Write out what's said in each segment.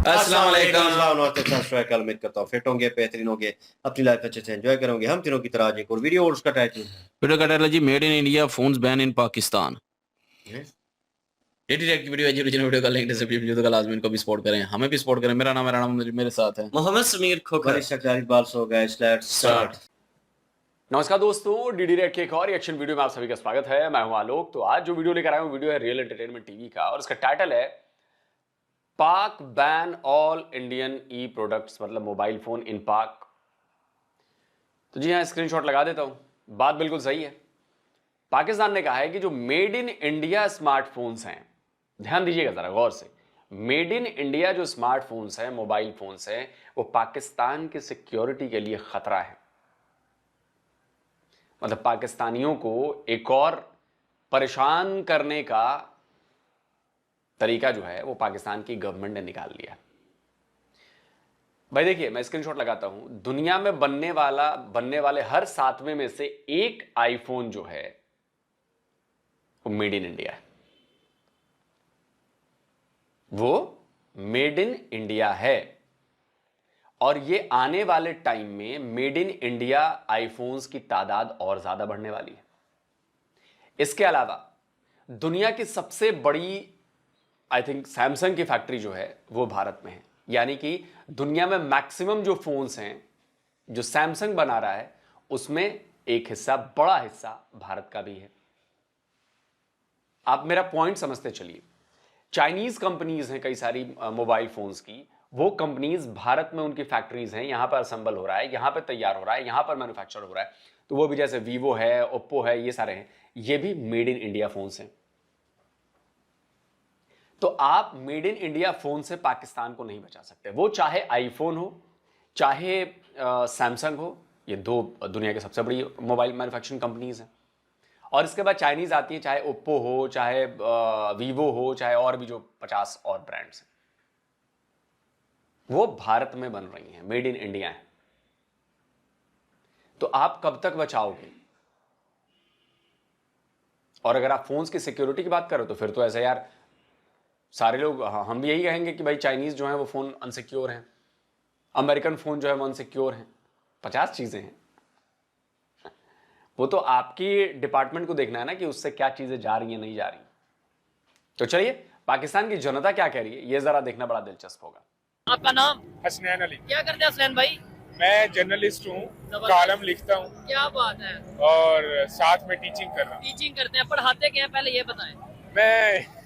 अस्सलाम वालेकुम। उम्मीद करता हूँ फिट होंगे, बेहतरीन होंगे, अपनी लाइफ अच्छे से एंजॉय करोगे। हम तीनों की तरह आज एक और वीडियो और उसका टाइटल वीडियो का टाइटल है जी made in India phones ban in Pakistan. है ये डायरेक्ट वीडियो है जी, ओरिजिनल वीडियो का लिंक डिस्क्रिप्शन वीडियो का लाजमी इनको भी सपोर्ट करें, हमें भी सपोर्ट करें। मेरा नाम है राणा, मेरे साथ है मोहम्मद समीर खोखर। वरिश शक्लारी बाल सो गाइस, लेट्स स्टार्ट। नमस्कार दोस्तों, डीडी रेड के एक और रिएक्शन वीडियो में आप सभी का स्वागत है। मैं हूं आलोक। तो आज जो वीडियो लेकर आया हूं वीडियो है रियल एंटरटेनमेंट टीवी का और इसका टाइटल है पाक बैन ऑल इंडियन ई प्रोडक्ट्स, मतलब मोबाइल फोन इन पाक। तो जी हां, स्क्रीनशॉट लगा देता हूं। बात बिल्कुल सही है। पाकिस्तान ने कहा है कि जो मेड इन इंडिया स्मार्टफोन्स हैं, ध्यान दीजिएगा जरा गौर से, मेड इन इंडिया जो स्मार्टफोन्स हैं, मोबाइल फोन्स हैं, वो पाकिस्तान की सिक्योरिटी के लिए खतरा है। मतलब पाकिस्तानियों को एक और परेशान करने का तरीका जो है वो पाकिस्तान की गवर्नमेंट ने निकाल लिया। भाई देखिए, मैं स्क्रीनशॉट लगाता हूं। दुनिया में बनने वाले हर 7वें में से एक आईफोन जो है वो मेड इन इंडिया है। वो मेड इन इंडिया है और ये आने वाले टाइम में मेड इन इंडिया आईफोन्स की तादाद और ज्यादा बढ़ने वाली है। इसके अलावा दुनिया की सबसे बड़ी आई थिंक सैमसंग की फैक्ट्री जो है वो भारत में है। यानी कि दुनिया में मैक्सिमम जो फोन्स हैं जो सैमसंग बना रहा है उसमें एक हिस्सा, बड़ा हिस्सा भारत का भी है। आप मेरा पॉइंट समझते चलिए। चाइनीज कंपनीज हैं कई सारी मोबाइल फोन्स की, वो कंपनीज भारत में उनकी फैक्ट्रीज हैं, यहां पर असेंबल हो रहा है, यहां पर तैयार हो रहा है, यहां पर मैन्युफैक्चर हो रहा है। तो वो भी जैसे वीवो है, ओप्पो है, ये सारे हैं, ये भी मेड इन इंडिया फोन्स हैं। तो आप मेड इन इंडिया फोन से पाकिस्तान को नहीं बचा सकते। वो चाहे आईफोन हो, चाहे सैमसंग हो, ये दो दुनिया की सबसे बड़ी मोबाइल मैन्युफैक्चरिंग कंपनीज हैं। और इसके बाद चाइनीज आती है, चाहे ओप्पो हो, चाहे वीवो हो, चाहे और भी जो 50 और ब्रांड्स हैं, वो भारत में बन रही हैं, मेड इन इंडिया है। तो आप कब तक बचाओगे? और अगर आप फोन्स की सिक्योरिटी की बात करो तो फिर तो ऐसा यार, सारे लोग, हम भी यही कहेंगे कि भाई चाइनीज जो है वो फोन अनसिक्योर हैं, अमेरिकन फोन जो है वो अनसिक्योर हैं। 50 चीजें हैं। वो तो आपकी डिपार्टमेंट को देखना है ना कि उससे क्या चीजें जा रही हैं, नहीं जा रही। तो चलिए, पाकिस्तान की जनता क्या कह रही है ये जरा देखना बड़ा दिलचस्प होगा। आपका नाम? हसनैन अली। क्या करते हैं हसनैन भाई? मैं जर्नलिस्ट हूँ, कॉलम लिखता हूँ। क्या बात है। और साथ में टीचिंग कर रहा हूँ। टीचिंग करते हैं, पढ़ाते क्या हैं पहले ये बताएं। मैं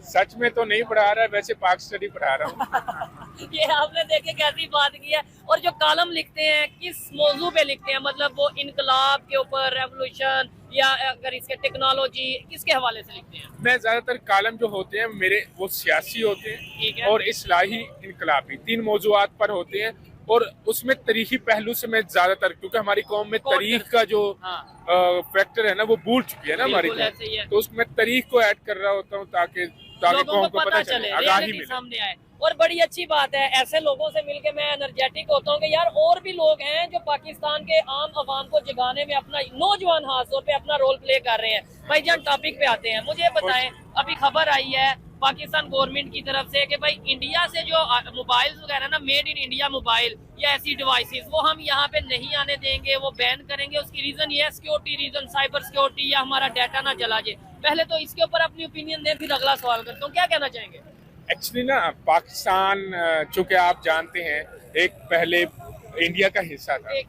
सच में तो नहीं पढ़ा रहा, वैसे पाक स्टडी पढ़ा रहा हूँ। ये आपने देखे कैसी बात की है। और जो कॉलम लिखते हैं किस मौजू पे लिखते हैं, मतलब वो इनकलाब के ऊपर, रेवोल्यूशन, या अगर इसके टेक्नोलॉजी, किसके हवाले से लिखते हैं? मैं ज्यादातर कॉलम जो होते हैं मेरे वो सियासी होते ठीक हैं है। और इस्लाही, इनकलाबी, 3 मौजूआत पर होते हैं। और उसमें तारीखी पहलू से मैं ज्यादातर, क्योंकि हमारी कौम में तारीख का जो फैक्टर है ना वो भूल चुकी है ना हमारी कौम, तो उसमें तारीख को ऐड कर रहा होता हूँ ताकि कौम को पता चले, आगाही मिले, सामने आए। और बड़ी अच्छी बात है, ऐसे लोगों से मिलके मैं एनर्जेटिक होता हूँ कि यार और भी लोग हैं जो पाकिस्तान के आम आवाम को जगाने में अपना, नौजवान खासतौर पे अपना रोल प्ले कर रहे हैं। भाई जान, टॉपिक पे आते हैं। मुझे बताएं, अभी खबर आई है पाकिस्तान गवर्नमेंट की तरफ से कि भाई इंडिया से जो मोबाइल वगैरह ना, मेड इन इंडिया मोबाइल या ऐसी डिवाइसेस, वो हम यहाँ पे नहीं आने देंगे, वो बैन करेंगे। उसकी रीजन ये है, सिक्योरिटी रीजन, साइबर सिक्योरिटी, या हमारा डाटा ना चला जाए। पहले तो इसके ऊपर अपनी ओपिनियन दें, फिर अगला सवाल करता हूँ। क्या कहना चाहेंगे? एक्चुअली ना, पाकिस्तान चूंकि आप जानते हैं एक पहले इंडिया का हिस्सा था,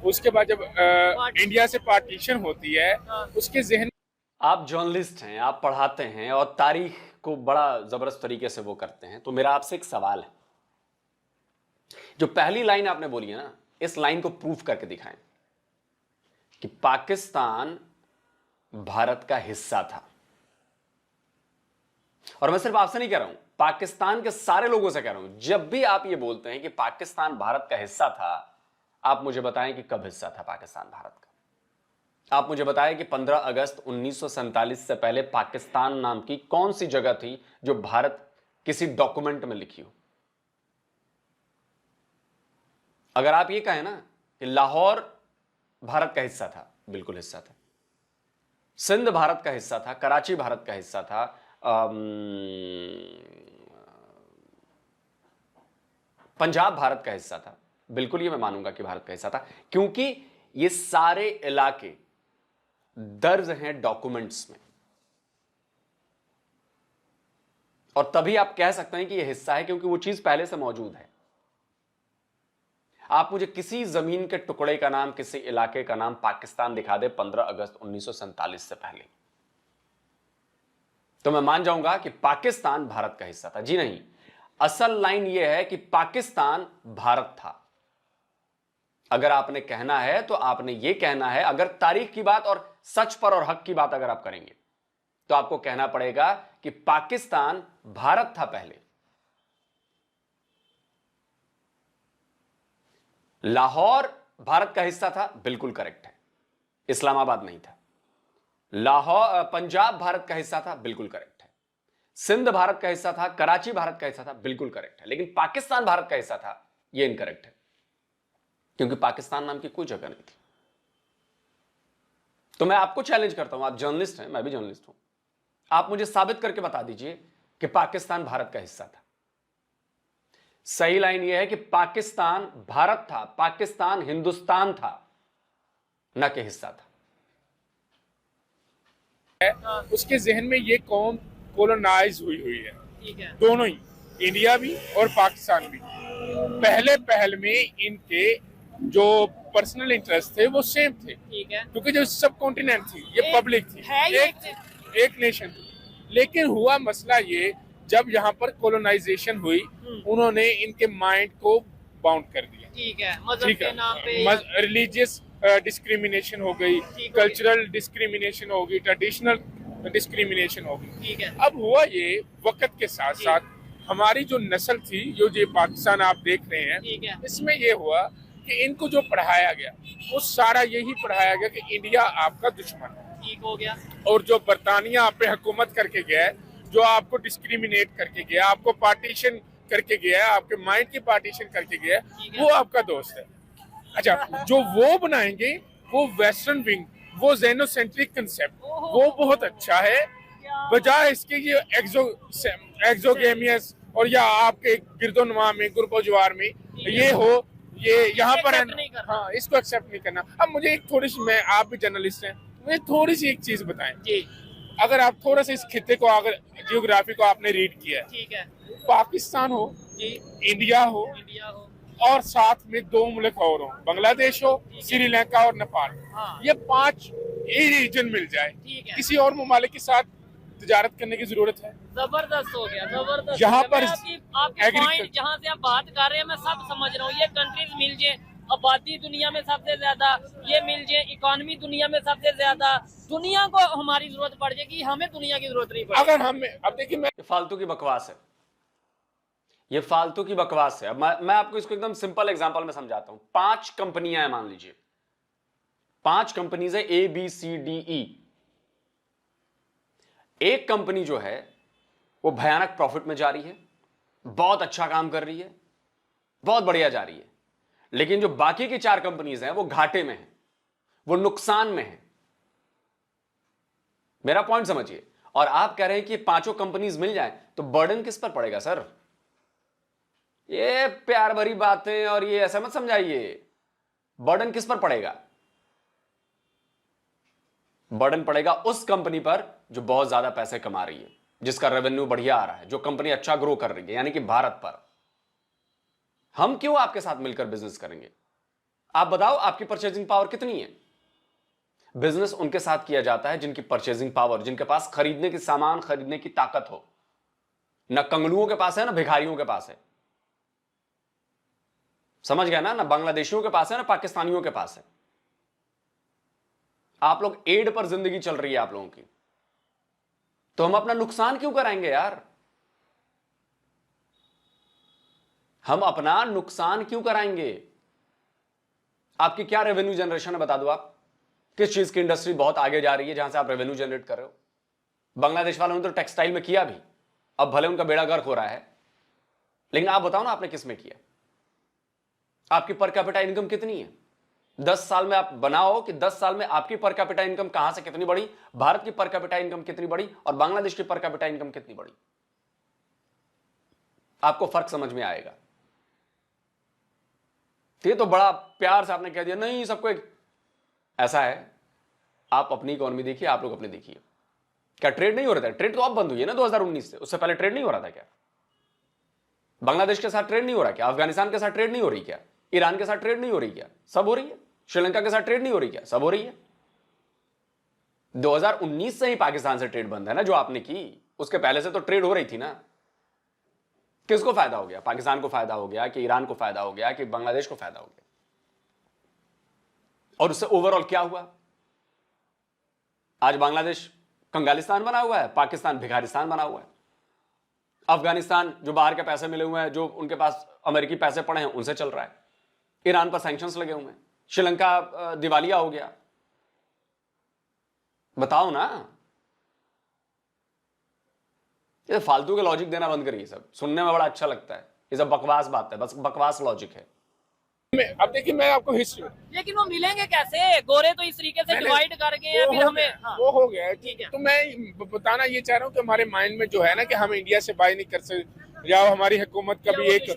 उसके बाद जब इंडिया से पार्टीशन होती है, उसके जहन। आप जर्नलिस्ट हैं, आप पढ़ाते हैं और तारीख को बड़ा जबरदस्त तरीके से वो करते हैं। तो मेरा आपसे एक सवाल है, जो पहली लाइन आपने बोली है ना, इस लाइन को प्रूफ करके दिखाएं कि पाकिस्तान भारत का हिस्सा था। और मैं सिर्फ आपसे नहीं कह रहा हूं, पाकिस्तान के सारे लोगों से कह रहा हूं। जब भी आप ये बोलते हैं कि पाकिस्तान भारत का हिस्सा था, आप मुझे बताएं कि कब हिस्सा था पाकिस्तान भारत का। आप मुझे बताएं कि 15 अगस्त 1947 से पहले पाकिस्तान नाम की कौन सी जगह थी जो भारत किसी डॉक्यूमेंट में लिखी हो। अगर आप ये कहें ना कि लाहौर भारत का हिस्सा था, बिल्कुल हिस्सा था। सिंध भारत का हिस्सा था, कराची भारत का हिस्सा था, पंजाब भारत का हिस्सा था, बिल्कुल ये मैं मानूंगा कि भारत का हिस्सा था, क्योंकि ये सारे इलाके दर्ज हैं डॉक्यूमेंट्स में, और तभी आप कह सकते हैं कि यह हिस्सा है, क्योंकि वो चीज पहले से मौजूद है। आप मुझे किसी जमीन के टुकड़े का नाम, किसी इलाके का नाम पाकिस्तान दिखा दे 15 अगस्त 1947 से पहले, तो मैं मान जाऊंगा कि पाकिस्तान भारत का हिस्सा था। जी नहीं, असल लाइन यह है कि पाकिस्तान भारत था। अगर आपने कहना है तो आपने यह कहना है, अगर तारीख की बात और सच पर और हक की बात अगर आप करेंगे तो आपको कहना पड़ेगा कि पाकिस्तान भारत था पहले। लाहौर भारत का हिस्सा था, बिल्कुल करेक्ट है, इस्लामाबाद नहीं था। लाहौर पंजाब भारत का हिस्सा था, बिल्कुल करेक्ट है। सिंध भारत का हिस्सा था, कराची भारत का हिस्सा था, बिल्कुल करेक्ट है। लेकिन पाकिस्तान भारत का हिस्सा था, यह इनकरेक्ट है, क्योंकि पाकिस्तान नाम की कोई जगह नहीं थी। तो मैं आपको चैलेंज करता हूं, आप जर्नलिस्ट हैं, मैं भी जर्नलिस्ट हूं, आप मुझे साबित करके बता दीजिए कि पाकिस्तान भारत का हिस्सा था। सही लाइन यह है कि पाकिस्तान भारत था, पाकिस्तान हिंदुस्तान था, न कि हिस्सा था। उसके जहन में ये कौम कोलोनाइज हुई है, ठीक है, दोनों ही, इंडिया भी और पाकिस्तान भी। पहले पहल में इनके जो पर्सनल इंटरेस्ट थे वो सेम थे, ठीक है, क्योंकि जो सब कॉन्टिनेंट थी, ये पब्लिक थी, एक नेशन थी। लेकिन हुआ मसला ये, जब यहाँ पर कोलोनाइजेशन हुई, उन्होंने इनके माइंड को बाउंड कर दिया, ठीक है, मजहब के नाम पे, रिलीजियस डिस्क्रिमिनेशन हो गई, कल्चरल डिस्क्रिमिनेशन हो गई, ट्रेडिशनल डिस्क्रिमिनेशन हो गई, ठीक है। अब हुआ ये, वक्त के साथ साथ हमारी जो नस्ल थी, जो ये पाकिस्तान आप देख रहे हैं, ठीक है, इसमें ये हुआ कि इनको जो पढ़ाया गया वो सारा यही पढ़ाया गया कि इंडिया आपका दुश्मन है, ठीक हो गया। और जो बरतानिया आप पे हुकूमत करके गया है, जो आपको डिस्क्रिमिनेट करके गया, आपको पार्टीशन करके गया है, आपके माइंड की पार्टीशन करके गया है, वो आपका दोस्त है। अच्छा, जो वो बनाएंगे वो वेस्टर्न विंग, वो जेनोसेंट्रिक कंसेप्ट, वो बहुत अच्छा है, बजाय इसके ये एक्सोगेमियस और या आपके गिरदोनवा में, गुरबोजवार में ये हो, ये यहाँ पर है, हाँ, इसको एक्सेप्ट नहीं करना। अब मुझे एक थोड़ी सी, मैं, आप भी जर्नलिस्ट हैं, मुझे थोड़ी सी एक चीज बताएं जी। अगर आप थोड़ा सा इस खित्ते को, अगर जियोग्राफी को आपने रीड किया है, ठीक है, पाकिस्तान हो जी, इंडिया हो और साथ में दो मुल्क और हो, बांग्लादेश हो, श्रीलंका और नेपाल, हाँ, ये 5 रीजन मिल जाए, किसी और ममालिक के साथ तिजारत करने की जरूरत है? जबरदस्त हो गया, जबरदस्त। यहाँ पर आपके पॉइंट जहाँ से आप बात कर रहे हैं मैं सब समझ रहा हूँ। ये कंट्रीज मिल जाए, आबादी दुनिया में सबसे ज्यादा, ये मिल जाए, इकोनॉमी दुनिया में सबसे ज्यादा, दुनिया को हमारी जरूरत पड़ जाएगी, हमें दुनिया की जरूरत नहीं पड़ेगी। अगर हम, अब देखिए, मैं, फालतू की बकवास है, ये फालतू की बकवास है। अब मैं आपको इसको एकदम सिंपल एग्जांपल में समझाता हूं। 5 कंपनियां हैं, मान लीजिए 5 कंपनीज है, ABCDE। एक कंपनी जो है वो भयानक प्रॉफिट में जा रही है, बहुत अच्छा काम कर रही है, बहुत बढ़िया जा रही है, लेकिन जो बाकी की 4 कंपनीज हैं वो घाटे में हैं, वो नुकसान में हैं। मेरा पॉइंट समझिए। और आप कह रहे हैं कि 5 कंपनीज मिल जाएं तो बर्डन किस पर पड़ेगा सर? ये प्यार भरी बातें और ये ऐसा मत समझाइए। बर्डन किस पर पड़ेगा? बर्डन पड़ेगा उस कंपनी पर जो बहुत ज्यादा पैसे कमा रही है, जिसका रेवेन्यू बढ़िया आ रहा है, जो कंपनी अच्छा ग्रो कर रही है, यानी कि भारत पर। हम क्यों आपके साथ मिलकर बिजनेस करेंगे? आप बताओ, आपकी परचेजिंग पावर कितनी है? बिजनेस उनके साथ किया जाता है जिनकी परचेजिंग पावर, जिनके पास खरीदने की सामान खरीदने की ताकत हो। ना कंगलुओं के पास है, ना भिखारियों के पास है। समझ गया ना? ना बांग्लादेशियों के पास है, ना पाकिस्तानियों के पास है। आप लोग एड पर जिंदगी चल रही है आप लोगों की, तो हम अपना नुकसान क्यों कराएंगे यार? हम अपना नुकसान क्यों कराएंगे? आपकी क्या रेवेन्यू जनरेशन है बता दो। आप किस चीज की इंडस्ट्री बहुत आगे जा रही है जहां से आप रेवेन्यू जनरेट कर रहे हो? बांग्लादेश वालों ने तो टेक्सटाइल में किया भी, अब भले उनका बेड़ा गर्क हो रहा है, लेकिन आप बताओ ना आपने किस में किया? आपकी पर कैपिटा इनकम कितनी है? 10 साल में आप बनाओ कि 10 साल में आपकी पर कैपिटा इनकम कहां से कितनी बढ़ी, भारत की पर कैपिटा इनकम कितनी बढ़ी और बांग्लादेश की पर कैपिटा इनकम कितनी बढ़ी। आपको फर्क समझ में आएगा। तो ये तो बड़ा प्यार से आपने कह दिया नहीं सबको ऐसा है। आप अपनी इकोनॉमी देखिए, आप लोग अपने देखिए, क्या ट्रेड नहीं हो रहा था? ट्रेड तो अब बंद हुई है ना 2019 से, उससे पहले ट्रेड नहीं हो रहा था क्या? बांग्लादेश के साथ ट्रेड नहीं हो रहा क्या? अफगानिस्तान के साथ ट्रेड नहीं हो रही क्या? ईरान के साथ ट्रेड नहीं हो रही क्या? सब हो रही है। श्रीलंका के साथ ट्रेड नहीं हो रही क्या? सब हो रही है। 2019 से ही पाकिस्तान से ट्रेड बंद है ना, जो आपने की, उसके पहले से तो ट्रेड हो रही थी ना। किसको फायदा हो गया? पाकिस्तान को फायदा हो गया कि ईरान को फायदा हो गया कि बांग्लादेश को फायदा हो गया? और उससे ओवरऑल क्या हुआ? आज बांग्लादेश कंगालिस्तान बना हुआ है, पाकिस्तान भिखारिस्तान बना हुआ है। अफगानिस्तान जो बाहर के पैसे मिले हुए हैं, जो उनके पास अमेरिकी पैसे पड़े हैं, उनसे चल रहा है। ईरान पर सैंक्शंस लगे हुए हैं। श्रीलंका दिवालिया हो गया। बताओ ना, ये फालतू के लॉजिक देना बंद करिए। सब सुनने में बड़ा अच्छा लगता है, ये सब बकवास बात है, बस बकवास लॉजिक है। अब देखिए मैं आपको हिस्ट्री, लेकिन वो मिलेंगे कैसे? गोरे तो इस तरीके से डिवाइड कर गए हैं, फिर हमें वो हो गया है, ठीक है। तो मैं बताना ये चाह रहा हूँ कि हमारे माइंड में जो है ना कि हम इंडिया से बाय नहीं कर सकते, या हमारी हुकूमत का भी एक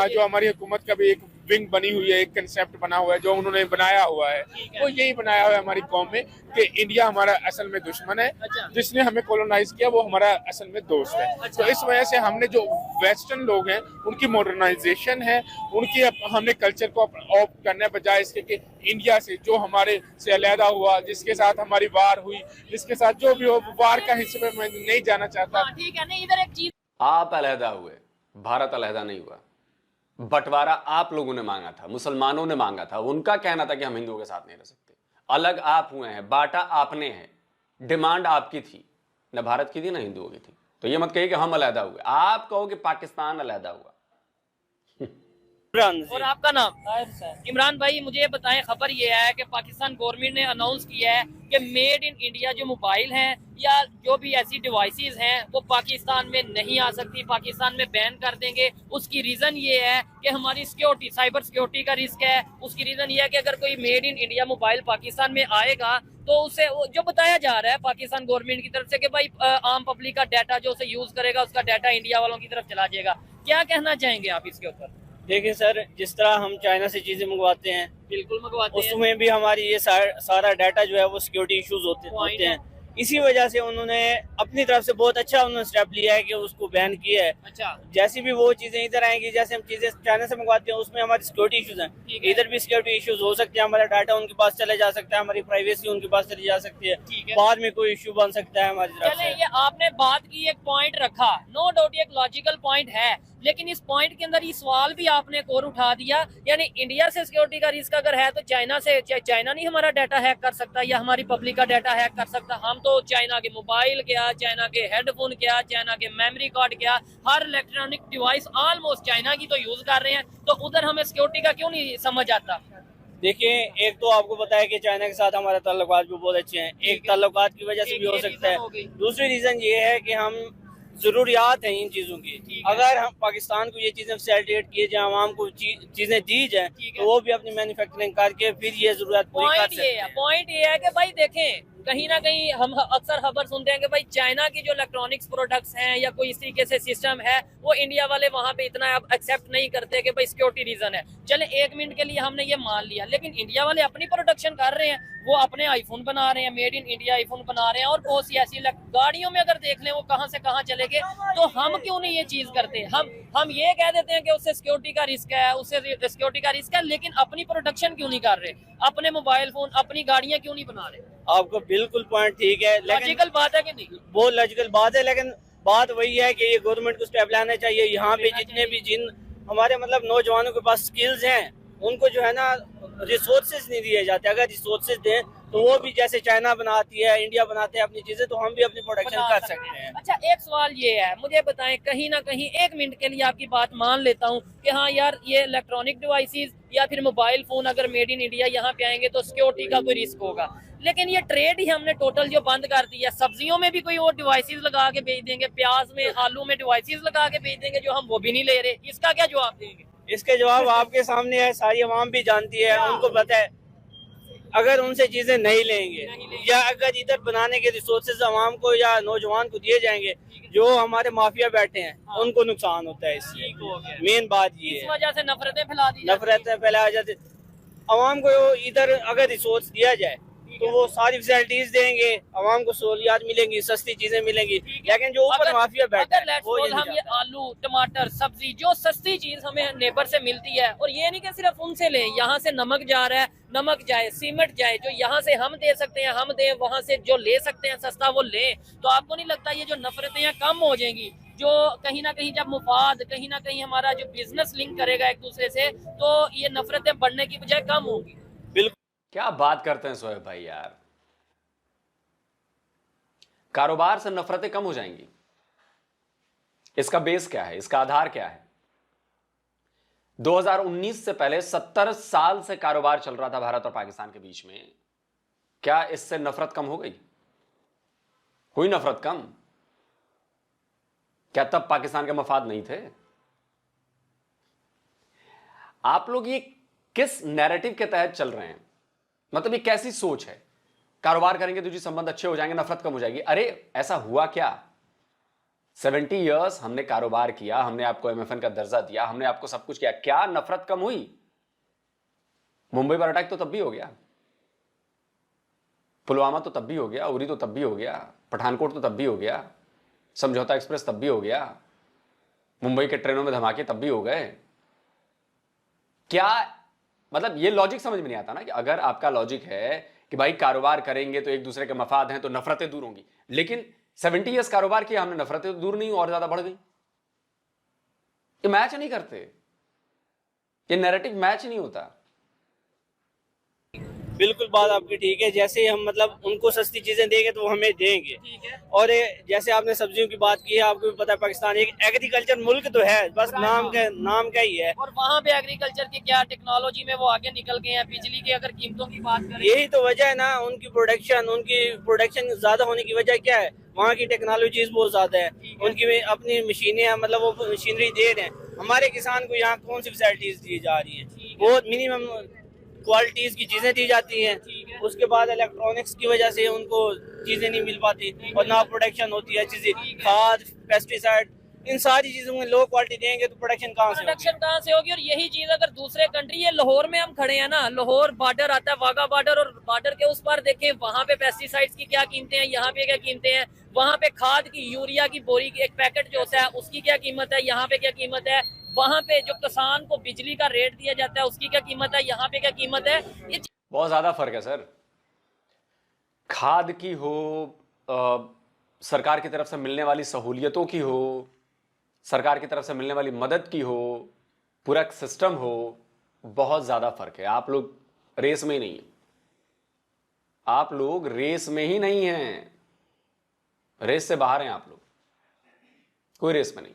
जो हमारी हुकूमत का भी एक विंग बनी हुई है, एक कंसेप्ट बना हुआ है जो उन्होंने बनाया हुआ है, वो यही बनाया हुआ है हमारी कौम में कि इंडिया हमारा असल में दुश्मन है, जिसने हमें कॉलोनाइज किया वो हमारा असल में दोस्त है। तो इस वजह से हमने जो वेस्टर्न लोग हैं उनकी मॉडर्नाइजेशन है, उनकी हमने कल्चर को ऑप्ट करने बजाय इसके कि इंडिया से जो हमारे से अलहदा हुआ, जिसके साथ हमारी वार हुई, जिसके साथ जो भी हो, वार का हिस्से में मैं नहीं जाना चाहता। ठीक है। नहीं, इधर एक चीज, आप अलहदा हुए, भारत अलहदा नहीं हुआ। बंटवारा आप लोगों ने मांगा था, मुसलमानों ने मांगा था, उनका कहना था कि हम हिंदुओं के साथ नहीं रह सकते। अलग आप हुए हैं, बांटा आपने है, डिमांड आपकी थी, न भारत की थी न हिंदुओं की थी। तो ये मत कहिए कि हम अलहदा हुए, आप कहो कि पाकिस्तान अलहदा हुआ। और आपका नाम? इमरान भाई, मुझे बताएं, खबर ये है कि पाकिस्तान गवर्नमेंट ने अनाउंस किया है कि मेड इन इंडिया जो मोबाइल हैं या जो भी ऐसी डिवाइसेस हैं वो पाकिस्तान में नहीं आ सकती, पाकिस्तान में बैन कर देंगे। उसकी रीजन ये है कि हमारी सिक्योरिटी, साइबर सिक्योरिटी का रिस्क है। उसकी रीजन ये है कि अगर कोई made in India mobile Pakistan में आएगा तो उसे जो बताया जा रहा है पाकिस्तान गवर्नमेंट की तरफ से कि भाई आम पब्लिक का डाटा जो उसे यूज करेगा उसका डाटा इंडिया वालों की तरफ चला जाएगा। क्या कहना चाहेंगे आप इसके ऊपर? देखिए सर, जिस तरह हम चाइना से चीजें मंगवाते हैं, बिल्कुल मंगवाते हैं, उसमें भी हमारी ये सारा डाटा जो है वो सिक्योरिटी इश्यूज होते हैं। इसी वजह से उन्होंने अपनी तरफ से बहुत अच्छा उन्होंने स्टेप लिया है कि उसको बैन किया है। अच्छा, जैसी भी वो चीजें इधर आएंगी, जैसे हम चीजें चाइना से मंगवाते हैं उसमें हमारी सिक्योरिटी इश्यूज हैं, इधर भी सिक्योरिटी इश्यूज हो सकते हैं। हमारा डाटा उनके पास चले जा सकता है, हमारी प्राइवेसी उनके पास चली जा सकती है, बाद में कोई इश्यू बन सकता है हमारी तरफ से। ये आपने बात की, एक पॉइंट रखा, नो डाउट ये एक लॉजिकल पॉइंट है, लेकिन इस पॉइंट के अंदर ये सवाल भी आपने एक और उठा दिया, यानी इंडिया से सिक्योरिटी का रिस्क अगर है तो चाइना से, चाइना नहीं हमारा डाटा हैक कर सकता या हमारी पब्लिक का डाटा हैक कर सकता? हम तो चाइना के मोबाइल क्या, चाइना के हेडफोन क्या, चाइना के मेमोरी कार्ड क्या, हर इलेक्ट्रॉनिक डिवाइस ऑलमोस्ट चाइना की तो यूज कर रहे हैं, तो उधर हमें सिक्योरिटी का क्यों नहीं समझ आता? देखिए, एक तो आपको पता है कि चाइना के साथ हमारे ताल्लुकात भी बहुत अच्छे हैं, एक ताल्लुकात की वजह से भी हो सकता है। दूसरी रीजन ये है कि हम जरूरियात हैं इन चीजों की, अगर हम पाकिस्तान को ये चीजें फैसिलिटेट किए जाए, आवाम को चीजें दी जाए, तो वो भी अपनी मैन्युफैक्चरिंग करके फिर ये जरूरत पूरी कर सकते हैं। पॉइंट ये है कि भाई देखें, कहीं ना कहीं हम अक्सर खबर सुनते हैं कि भाई चाइना की जो इलेक्ट्रॉनिक्स प्रोडक्ट्स हैं या कोई इस तरीके से सिस्टम है वो इंडिया वाले वहां पे इतना एक्सेप्ट नहीं करते कि भाई सिक्योरिटी रीजन है। चले एक मिनट के लिए हमने ये मान लिया, लेकिन इंडिया वाले अपनी प्रोडक्शन कर रहे हैं, वो अपने आईफोन बना रहे हैं, मेड इन इंडिया आईफोन बना रहे हैं, और बहुत सी ऐसी गाड़ियों में अगर देख लें वो कहां से कहां चले गए, तो हम क्यों नहीं ये चीज करते? हम ये कह देते हैं कि उससे सिक्योरिटी का रिस्क है, उससे सिक्योरिटी का रिस्क है, लेकिन अपनी प्रोडक्शन क्यों नहीं कर रहे? अपने मोबाइल फोन, अपनी गाड़ियां क्यों नहीं बना रहे? आपको बिल्कुल पॉइंट ठीक है, लॉजिकल बात है कि नहीं? बहुत लॉजिकल बात है, लेकिन बात वही है कि ये गवर्नमेंट को स्टेप लाना चाहिए। यहाँ पे जितने भी जिन हमारे मतलब नौजवानों के पास स्किल्स हैं, उनको जो है ना रिसोर्सेज नहीं दिए जाते। अगर रिसोर्सेज दें तो वो भी जैसे चाइना बनाती है, इंडिया बनाते हैं अपनी चीजें, तो हम भी अपनी प्रोडक्शन कर सकते हैं। अच्छा, एक सवाल ये है, मुझे बताएं, कहीं ना कहीं एक मिनट के लिए आपकी बात मान लेता हूँ कि हाँ यार, ये इलेक्ट्रॉनिक डिवाइसेस या फिर मोबाइल फोन अगर मेड इन इंडिया यहाँ पे आएंगे तो सिक्योरिटी का कोई रिस्क होगा, लेकिन ये ट्रेड ही हमने टोटल जो बंद कर दिया। सब्जियों में भी कोई और डिवाइसेस लगा के बेच देंगे, प्याज में, आलू में डिवाइसेस लगा के बेच देंगे जो हम वो भी नहीं ले रहे, इसका क्या जवाब देंगे? इसके जवाब आपके सामने है, सारी आवाम भी जानती है, उनको पता है। अगर उनसे चीजें नहीं लेंगे या अगर इधर बनाने के रिसोर्सेज आवाम को या नौजवान को दिए जाएंगे, जो हमारे माफिया बैठे हैं उनको नुकसान होता है। इससे मेन बात ये इस है, वजह से नफरतें फैला दी जाती हैं। नफरतें फैलाई जाती। आवाम को इधर अगर रिसोर्स दिया जाए तो वो सारी फैसिलिटीज देंगे, आवाम को सहूलियात मिलेंगी, सस्ती चीजें मिलेंगी। लेकिन जो ऊपर माफिया बैठा है वो ये हम ये आलू टमाटर सब्जी जो सस्ती चीज हमें नेबर से मिलती है, और ये नहीं कि सिर्फ उनसे लें, यहाँ से नमक जा रहा है, नमक जाए, सीमेंट जाए, जो यहाँ से हम दे सकते हैं हम दें, वहाँ से जो ले सकते हैं सस्ता वो लें। तो आपको नहीं लगता ये जो नफरतें हैं कम हो जाएंगी? जो कहीं ना कहीं जब मुफाद कहीं ना कहीं हमारा जो बिजनेस लिंक करेगा एक दूसरे से, तो ये नफरतें बढ़ने की बजाय कम होंगी। बिल्कुल। क्या बात करते हैं सोहेब भाई यार, कारोबार से नफरतें कम हो जाएंगी। इसका बेस क्या है, इसका आधार क्या है? 2019 से पहले 70 साल से कारोबार चल रहा था भारत और पाकिस्तान के बीच में। क्या इससे नफरत कम हो गई? हुई नफरत कम? क्या तब पाकिस्तान के मफाद नहीं थे? आप लोग ये किस नैरेटिव के तहत चल रहे हैं? मतलब ये कैसी सोच है? कारोबार करेंगे तो जी संबंध अच्छे हो जाएंगे, नफरत कम हो जाएगी। अरे ऐसा हुआ क्या? 70 इयर्स हमने कारोबार किया, हमने आपको MFN का दर्जा दिया, हमने आपको सब कुछ किया, क्या नफरत कम हुई? मुंबई पर अटैक तो तब भी हो गया, पुलवामा तो तब भी हो गया, उरी तो तब भी हो गया, पठानकोट तो तब भी हो गया, समझौता एक्सप्रेस तब भी हो गया, मुंबई के ट्रेनों में धमाके तब भी हो गए। क्या मतलब ये लॉजिक समझ में नहीं आता ना, कि अगर आपका लॉजिक है कि भाई कारोबार करेंगे तो एक दूसरे के मफाद हैं तो नफरतें दूर होंगी, लेकिन 70 इयर्स कारोबार किया हमने, नफरतें तो दूर नहीं और ज्यादा बढ़ गई। ये मैच नहीं करते, ये नैरेटिव मैच नहीं होता। बिल्कुल बात आपकी ठीक है। जैसे हम मतलब उनको सस्ती चीजें देंगे तो वो हमें देंगे। और जैसे आपने सब्जियों की बात की है, आपको भी पता है पाकिस्तान एक एग्रीकल्चर मुल्क तो है, बस नाम का ही है। और वहाँ पे एग्रीकल्चर की क्या टेक्नोलॉजी में वो आगे निकल गए हैं। बिजली की अगर कीमतों की बात करें, यही तो वजह है ना, उनकी प्रोडक्शन ज्यादा होने की वजह क्या है? वहाँ की टेक्नोलॉजीज बहुत ज्यादा है, उनकी अपनी मशीनें, मतलब वो मशीनरी दे रहे हैं। हमारे किसान को यहाँ कौन सी फैसिलिटीज दी जा रही है? बहुत मिनिमम क्वालिटीज की चीजें दी जाती हैं। उसके बाद इलेक्ट्रॉनिक्स की वजह से उनको चीजें नहीं मिल पाती और ना प्रोडक्शन होती है चीजें, खाद, पेस्टिसाइड, इन सारी चीजों में लो क्वालिटी देंगे तो प्रोडक्शन कहाँ से होगी? और यही चीज अगर दूसरे कंट्री, ये लाहौर में हम खड़े हैं ना, लाहौर बॉर्डर आता है, वाघा बॉर्डर, और बॉर्डर के उस पार देखें वहाँ पे पेस्टिसाइड्स की क्या कीमतें हैं, यहाँ पे क्या कीमतें हैं। वहाँ पे खाद की, यूरिया की बोरी की एक पैकेट जो होता है उसकी क्या कीमत है, यहाँ पे क्या कीमत है। वहाँ पे जो किसान को बिजली का रेट दिया जाता है उसकी क्या कीमत है, यहाँ पे क्या कीमत है। ये बहुत ज्यादा फर्क है सर। खाद की हो, सरकार की तरफ से मिलने वाली सहूलियतों की हो, सरकार की तरफ से मिलने वाली मदद की हो, पूरा सिस्टम हो, बहुत ज्यादा फर्क है। आप लोग रेस में ही नहीं है, आप लोग रेस में ही नहीं हैं, रेस से बाहर हैं आप लोग, कोई रेस में नहीं।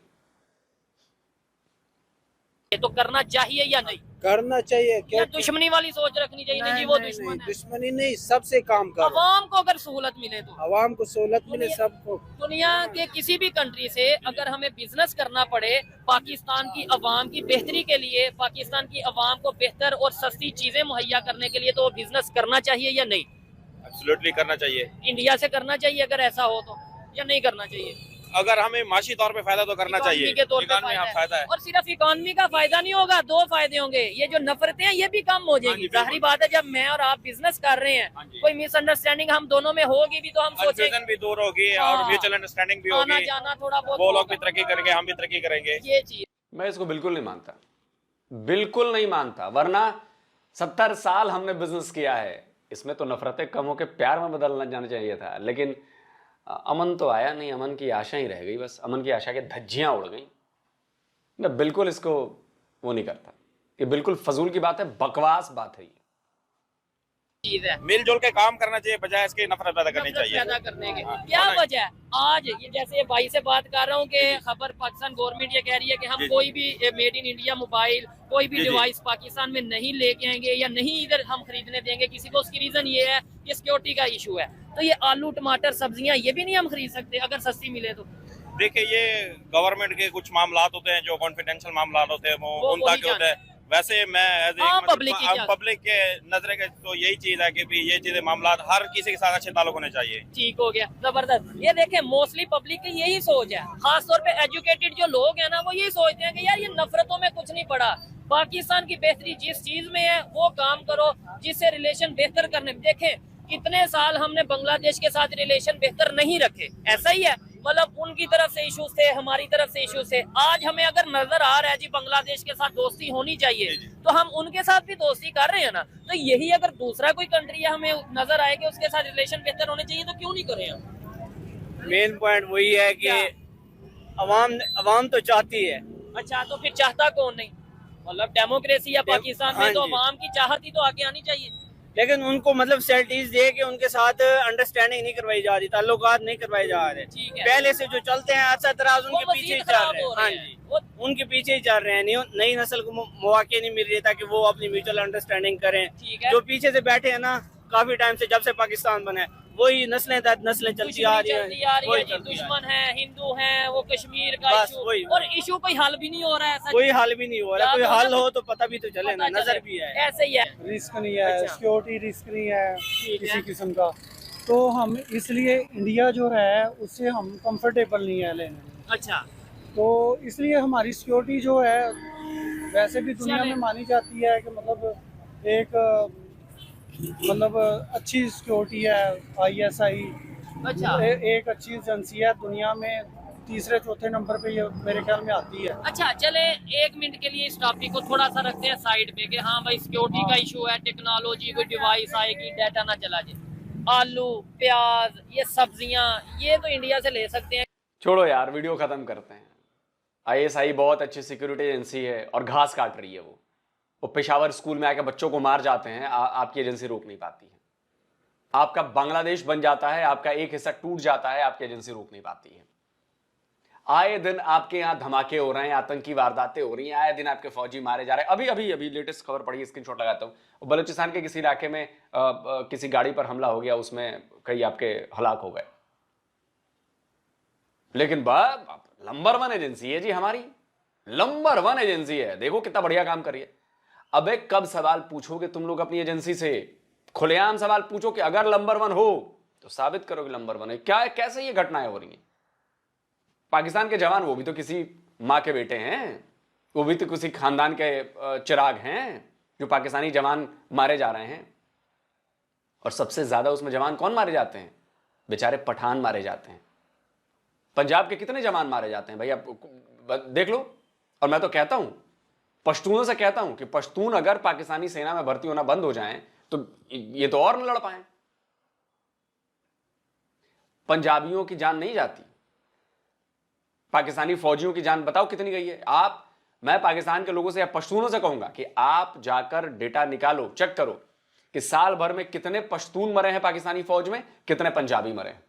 तो करना चाहिए या नहीं करना चाहिए? क्या दुश्मनी वाली सोच रखनी चाहिए? नहीं जी, वो दुश्मन है। दुश्मनी नहीं, सबसे काम करो। अवाम को अगर सहूलत मिले तो, अवाम को सहूलत मिले सबको। दुनिया के किसी भी कंट्री से अगर हमें बिजनेस करना पड़े पाकिस्तान की अवाम की बेहतरी के लिए, पाकिस्तान की अवाम को बेहतर और सस्ती चीजें मुहैया करने के लिए, तो वो बिजनेस करना चाहिए या नहीं? एब्सोल्युटली करना चाहिए। इंडिया से करना चाहिए अगर ऐसा हो तो, या नहीं करना चाहिए? अगर हमें माशी तौर पे फायदा तो करना चाहिए, के तौर पे फायदा है। और सिर्फ इकोनॉमी का फायदा नहीं होगा, दो फायदे होंगे। ये जो नफरतें हैं ये भी कम हो जाएंगी। जाहिर बात है, जब मैं और आप बिजनेस कर रहे हैं, कोई मिसअंडरस्टैंडिंग हम दोनों में होगी भी तो हम सोचेंगे भी दूर होगी और म्यूचुअल अंडरस्टैंडिंग भी होगी, आना जाना थोड़ा बहुत, वो लोग भी तरक्की करेंगे, हम भी तरक्की करेंगे। ये चीज मैं इसको बिल्कुल नहीं मानता, बिल्कुल नहीं मानता। वरना 70 साल हमने बिजनेस किया है, इसमें तो नफरतें कम होकर प्यार में बदलना जाना चाहिए था। लेकिन अमन तो आया नहीं, अमन की आशा ही रह गई, बस अमन की आशा के धज्जियां उड़ गई। मैं बिल्कुल इसको वो नहीं करता, ये बिल्कुल फजूल की बात है, बकवास बात है ये। मिलजुल के काम करना चाहिए बजाय इसके नफरत पैदा करनी चाहिए। पैदा करने के क्या वजह है? आज ये जैसे भाई से बात कर रहा हूँ कि खबर पाकिस्तान गवर्नमेंट ये कह रही है कि हम कोई भी मेड इन इंडिया मोबाइल, कोई भी डिवाइस पाकिस्तान में नहीं लेके आएंगे या नहीं इधर हम खरीदने देंगे किसी को। उसकी रीजन ये है कि सिक्योरिटी का इशू है। तो ये आलू टमाटर सब्जियां ये भी नहीं हम खरीद सकते अगर सस्ती मिले तो? देखिए, ये गवर्नमेंट के कुछ मामला होते हैं जो कॉन्फिडेंशियल मामला होते हैं, वो उन तक होते हैं, वैसे मैं public के नजरे के तो यही चीज है कि भी ये चीजें मामला हर किसी के साथ अच्छे ताल्लुक होने चाहिए। ठीक हो गया, जबरदस्त। ये देखें, मोस्टली पब्लिक की यही सोच है, खास तौर पे एजुकेटेड जो लोग हैं ना, वो यही सोचते हैं कि यार ये नफरतों में कुछ नहीं पड़ा, पाकिस्तान की बेहतरी जिस चीज में है वो काम करो, जिससे रिलेशन बेहतर करने। देखें, कितने साल हमने बांग्लादेश के साथ रिलेशन बेहतर नहीं रखे, ऐसा ही है। मतलब उनकी तरफ से इश्यूज थे, हमारी तरफ से इश्यूज थे। आज हमें अगर नजर आ रहा है जी बांग्लादेश के साथ दोस्ती होनी चाहिए, तो हम उनके साथ भी दोस्ती कर रहे हैं ना। तो यही अगर दूसरा कोई कंट्री है, हमें नजर आए कि उसके साथ रिलेशन बेहतर होने चाहिए, तो क्यों नहीं करें हम? मेन पॉइंट वही है कि अवाम तो चाहती है। अच्छा, तो फिर चाहता कौन नहीं? मतलब डेमोक्रेसी या पाकिस्तान में तो अवाम की चाहत ही तो आगे आनी चाहिए। लेकिन उनको मतलब फैसिलिटीज दे के उनके साथ अंडरस्टैंडिंग नहीं करवाई जा रही, ताल्लुकात नहीं करवाए जा रहे। ठीक है। पहले से जो चलते हैं अच्छा तरह उनके वो पीछे ही मजीद चल खराब रहे हैं। हो रहे हाँ हैं। जी, वो उनके पीछे ही चल रहे हैं। नई नस्ल को मौके नहीं मिल रही ताकि वो अपनी म्यूचुअल अंडरस्टैंडिंग करें। ठीक है। जो पीछे से बैठे हैं ना, काफी टाइम से, जब से पाकिस्तान बना है, वही नस्लें दर नस्लें चलती आ रही है। वही जी, चलती आ रही है। दुश्मन है, हिंदू है, वो कश्मीर का बस इशू, वही। और इशू कोई हल भी नहीं हो रहा है। ऐसा कोई हल भी नहीं हो रहा। याद कोई हो हल ना, हो तो पता भी तो चले ना, पता नजर चले। भी है। ऐसे ही है। रिस्क नहीं है, अच्छा। सिक्योरिटी रिस्क नहीं है ठीक किसी है। किस्म का। तो हम इसलिए इंडिया जो है उससे हम कंफर्टेबल नहीं है लेने में। अच्छा, तो इसलिए हमारी सिक्योरिटी जो है वैसे भी दुनिया चले। में मानी जाती है कि मतलब एक मतलब अच्छी सिक्योरिटी है। ISI अच्छा, एक अच्छी एजेंसी है दुनिया में, तीसरे चौथे नंबर पे ये मेरे ख्याल में आती है। अच्छा। चले 1 मिनट के लिए इस टॉपिक को थोड़ा सा रखते हैं साइड पे कि हाँ भाई सिक्योरिटी का इशू है, टेक्नोलॉजी, कोई डिवाइस आएगी, डाटा ना चला जाए। आलू, प्याज, ये सब्जियां, ये तो इंडिया से ले सकते हैं। छोड़ो यार, वीडियो खत्म करते हैं। ISI बहुत अच्छी सिक्योरिटी एजेंसी है और घास काट रही है। वो पेशावर स्कूल में आकर बच्चों को मार जाते हैं, आपकी एजेंसी रोक नहीं पाती है। आपका बांग्लादेश बन जाता है, आपका एक हिस्सा टूट जाता है, आपकी एजेंसी रोक नहीं पाती है। आए दिन आपके यहां धमाके हो रहे हैं, आतंकी वारदातें हो रही हैं, आए दिन आपके फौजी मारे जा रहे हैं। अभी लेटेस्ट खबर पड़ी, स्क्रीनशॉट लगाता हूं। बलूचिस्तान के किसी इलाके में किसी गाड़ी पर हमला हो गया, उसमें कई आपके हलाक हो गए। लेकिन नंबर 1 एजेंसी है जी हमारी, नंबर 1 एजेंसी है। देखो कितना बढ़िया काम कर रही है। अबे कब सवाल पूछोगे तुम लोग अपनी एजेंसी से? खुलेआम सवाल पूछो कि अगर नंबर 1 हो तो साबित करो कि नंबर 1 है। क्या है, कैसे ये घटनाएं हो रही हैं? पाकिस्तान के जवान, वो भी तो किसी मां के बेटे हैं, वो भी तो किसी खानदान के चिराग हैं, जो पाकिस्तानी जवान मारे जा रहे हैं। और सबसे ज्यादा उसमें जवान कौन मारे जाते हैं? बेचारे पठान मारे जाते हैं। पंजाब के कितने जवान मारे जाते हैं भाई, आप देख लो। और मैं तो कहता हूं, पश्तूनों से कहता हूं कि पश्तून अगर पाकिस्तानी सेना में भर्ती होना बंद हो जाएं तो ये तो और न लड़ पाए। पंजाबियों की जान नहीं जाती, पाकिस्तानी फौजियों की जान बताओ कितनी गई है। मैं पाकिस्तान के लोगों से या पश्तूनों से कहूंगा कि आप जाकर डेटा निकालो, चेक करो कि साल भर में कितने पश्तून मरे हैं पाकिस्तानी फौज में, कितने पंजाबी मरे हैं।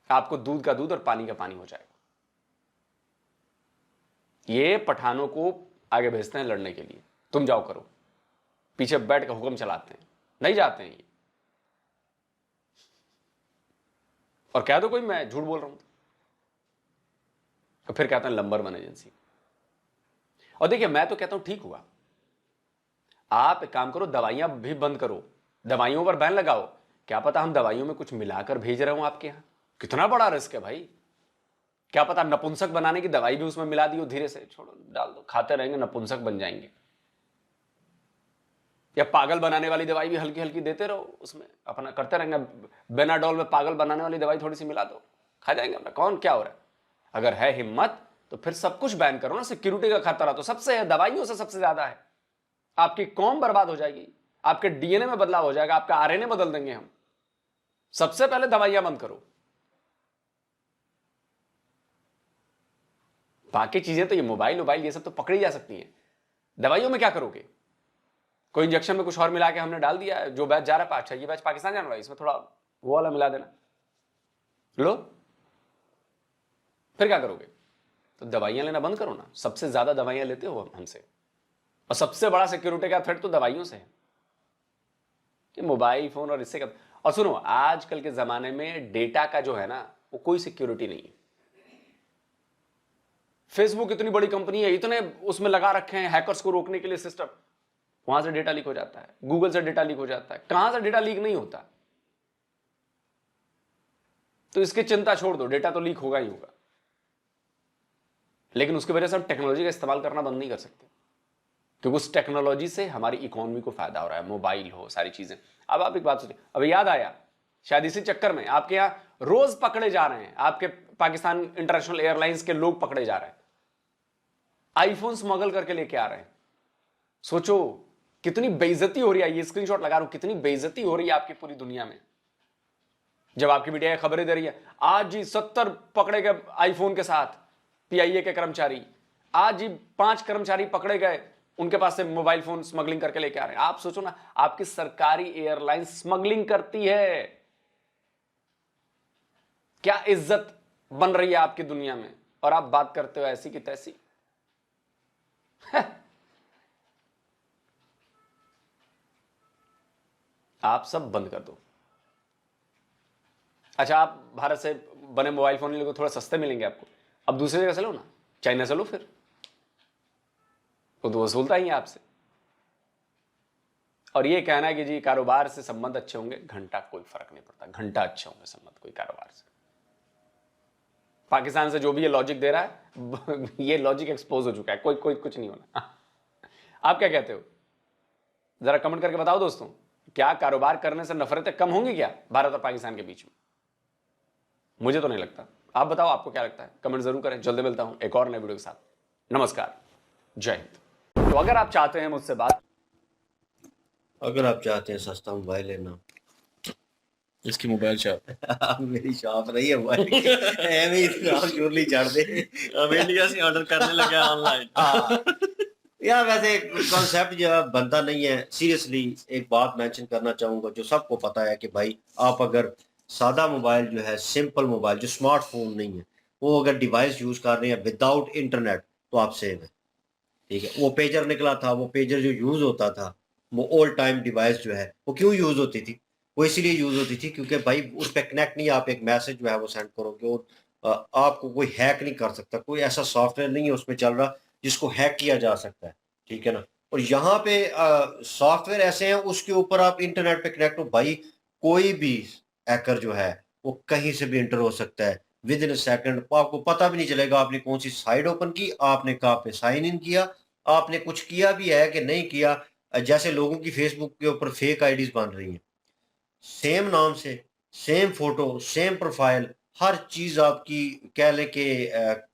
आपको दूध का दूध और पानी का पानी हो जाएगा। ये पठानों को आगे भेजते हैं लड़ने के लिए, तुम जाओ करो, पीछे बैठ कर हुक्म चलाते हैं, नहीं जाते हैं ये। और कह दो कोई मैं झूठ बोल रहा हूं तो फिर कहते हैं नंबर 1 एजेंसी। और देखिए, मैं तो कहता हूं ठीक हुआ, आप एक काम करो, दवाइयां भी बंद करो, दवाइयों पर बैन लगाओ। क्या पता हम दवाइयों में कुछ मिलाकर भेज रहे हो आपके यहां, कितना बड़ा रिस्क है भाई। क्या पता नपुंसक बनाने की दवाई भी उसमें मिला दी हो, धीरे से छोड़ो, डाल दो, खाते रहेंगे, नपुंसक बन जाएंगे। या पागल बनाने वाली दवाई भी हल्की हल्की देते रहो, उसमें अपना करते रहेंगे। बेनाडोल में पागल बनाने वाली दवाई थोड़ी सी मिला दो, खा जाएंगे अपना, कौन क्या हो रहा है। अगर है हिम्मत तो फिर सब कुछ बैन करो ना। सिक्योरिटी का खतरा तो सबसे है, दवाइयों से सबसे ज्यादा है। आपकी कौम बर्बाद हो जाएगी, आपके DNA में बदलाव हो जाएगा, आपका RNA बदल देंगे हम। सबसे पहले दवाइयां बंद करो, बाकी चीजें तो ये मोबाइल ये सब तो पकड़ी जा सकती हैं। दवाइयों में क्या करोगे? कोई इंजेक्शन में कुछ और मिला के हमने डाल दिया, जो बैच जा रहा है, अच्छा ये बैच पाकिस्तान जाने वाला, इसमें थोड़ा वो वाला मिला देना, लो, फिर क्या करोगे? तो दवाइयां लेना बंद करो ना। सबसे ज्यादा दवाइयां लेते हो हमसे, और सबसे बड़ा सिक्योरिटी का थ्रेट तो दवाइयों से है, कि मोबाइल फोन और इससे और सुनो, आजकल के जमाने में डेटा का जो है ना, वो कोई सिक्योरिटी नहीं है। फेसबुक इतनी बड़ी कंपनी है, इतने उसमें लगा रखे हैं हैकर्स को रोकने के लिए सिस्टम, वहां से डेटा लीक हो जाता है, गूगल से डेटा लीक हो जाता है, कहां से डेटा लीक नहीं होता। तो इसकी चिंता छोड़ दो, डेटा तो लीक होगा ही होगा, लेकिन उसकी वजह से हम टेक्नोलॉजी का इस्तेमाल करना बंद नहीं कर सकते, क्योंकि उस टेक्नोलॉजी से हमारी इकोनॉमी को फायदा हो रहा है, मोबाइल हो, सारी चीजें। अब आप एक बात सोचिए, अब याद आया, शायद इसी चक्कर में आपके यहां रोज पकड़े जा रहे हैं, आपके पाकिस्तान इंटरनेशनल एयरलाइंस के लोग पकड़े जा रहे हैं, आईफोन स्मगल करके लेके आ रहे हैं। सोचो कितनी बेइज्जती हो रही है, ये स्क्रीनशॉट लगा रहा हूं, कितनी बेइज्जती हो रही है आपकी पूरी दुनिया में, जब आपकी मीडिया खबरें दे रही है, आज जी 70 पकड़े गए आईफोन के साथ, पीआईए के कर्मचारी, आज जी 5 कर्मचारी पकड़े गए, उनके पास से मोबाइल फोन स्मगलिंग करके लेके आ रहे हैं। आप सोचो ना, आपकी सरकारी एयरलाइन स्मगलिंग करती है, क्या इज्जत बन रही है आपकी दुनिया में, और आप बात करते हो ऐसी की तैसी। आप सब बंद कर दो। अच्छा, आप भारत से बने मोबाइल फोन ले, थोड़ा सस्ते मिलेंगे आपको, अब दूसरी जगह से लो ना, चाइना से लो, फिर वो तो वसूलता ही है आपसे। और ये कहना है कि जी कारोबार से संबंध अच्छे होंगे, घंटा कोई फर्क नहीं पड़ता, घंटा अच्छे होंगे संबंध कोई कारोबार से। पाकिस्तान से जो भी ये लॉजिक दे रहा है, ये लॉजिक एक्सपोज हो चुका है, कोई कोई कुछ नहीं होना। आप क्या कहते हो, जरा कमेंट करके बताओ दोस्तों, क्या कारोबार करने से नफरतें कम होंगी क्या भारत और पाकिस्तान के बीच में? मुझे तो नहीं लगता, आप बताओ आपको क्या लगता है, कमेंट जरूर करें। जल्दी मिलता हूं एक और नए वीडियो के साथ। नमस्कार, जय हिंद। तो अगर आप चाहते हैं मुझसे बात, अगर आप चाहते हैं सस्ता मोबाइल लेना, इसकी मोबाइल शॉप मेरी शॉप नहीं है मोबाइल की, एवं ही आप जोरली चढ़ दे, अब इंडिया से ऑर्डर करने लगे ऑनलाइन। यार वैसे कॉन्सेप्ट जो है बनता नहीं है। सीरियसली एक बात मेंशन करना चाहूंगा, जो सबको पता है कि भाई आप अगर सादा मोबाइल जो है, सिंपल मोबाइल जो स्मार्टफोन नहीं है, वो अगर डिवाइस यूज कर रहे हैं विदाउट इंटरनेट, तो आप सेव है। ठीक है, वो पेजर निकला था, वो पेजर जो यूज होता था, वो ओल्ड टाइम डिवाइस जो है, वो क्यों यूज होती थी? वो इसीलिए यूज होती थी क्योंकि भाई उस पर कनेक्ट नहीं, आप एक मैसेज जो है वो सेंड करोगे और आपको कोई हैक नहीं कर सकता, कोई ऐसा सॉफ्टवेयर नहीं है उसमें चल रहा जिसको हैक किया जा सकता है। ठीक है ना। और यहाँ पे सॉफ्टवेयर ऐसे हैं उसके ऊपर आप इंटरनेट पे कनेक्ट हो, भाई कोई भी हैकर जो है वो कहीं से भी इंटर हो सकता है विद इन सेकंड। आपको पता भी नहीं चलेगा आपने कौन सी साइट ओपन की, आपने कहाँ पे साइन इन किया, आपने कुछ किया भी है कि नहीं किया। जैसे लोगों की फेसबुक के ऊपर फेक आईडीज बन रही हैं, सेम नाम से, सेम फोटो, सेम प्रोफाइल, हर चीज आपकी कह लें कि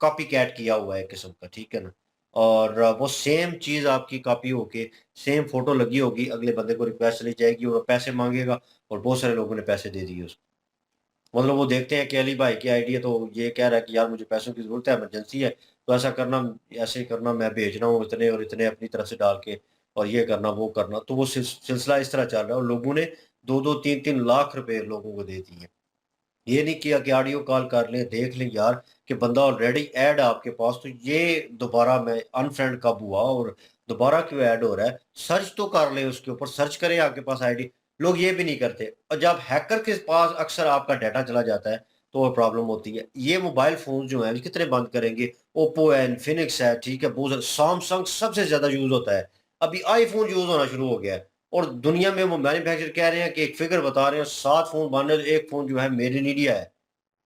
कॉपी कैट किया हुआ है किस्म का। ठीक है ना। और वो सेम चीज आपकी कॉपी होके सेम फोटो लगी होगी, अगले बंदे को रिक्वेस्ट चली जाएगी और पैसे मांगेगा, और बहुत सारे लोगों ने पैसे दे दिए उसको। मतलब वो देखते हैं कि अली भाई की आईडी है, तो ये कह रहा है कि यार मुझे पैसों की जरूरत है, इमरजेंसी है, तो ऐसा करना, ऐसे करना, मैं भेज रहा हूँ इतने और इतने अपनी तरफ से डाल के, और ये करना वो करना। तो वो सिलसिला इस तरह चल रहा है, और लोगों ने 2-2, 3-3 लाख रुपए लोगों को दे दिए। ये नहीं किया कि ऑडियो कॉल कर लें, देख लें यार कि बंदा ऑलरेडी ऐड है आपके पास, तो ये दोबारा मैं अनफ्रेंड कब हुआ और दोबारा क्यों ऐड हो रहा है, सर्च तो कर लें, उसके ऊपर सर्च करें आपके पास आईडी। लोग ये भी नहीं करते, और जब हैकर के पास अक्सर आपका डाटा चला जाता है तो वो प्रॉब्लम होती है। ये मोबाइल फोन जो है कितने बंद करेंगे, ओप्पो है, इन्फिनिक्स है, ठीक है, बहुत सैमसंग सबसे ज्यादा यूज होता है, अभी आईफोन यूज होना शुरू हो गया है। और दुनिया में वो मैन्युफैक्चर कह रहे हैं कि एक फिगर बता रहे हैं, 7 फोन बन रहे हैं, एक फोन जो है मेड इन इंडिया है,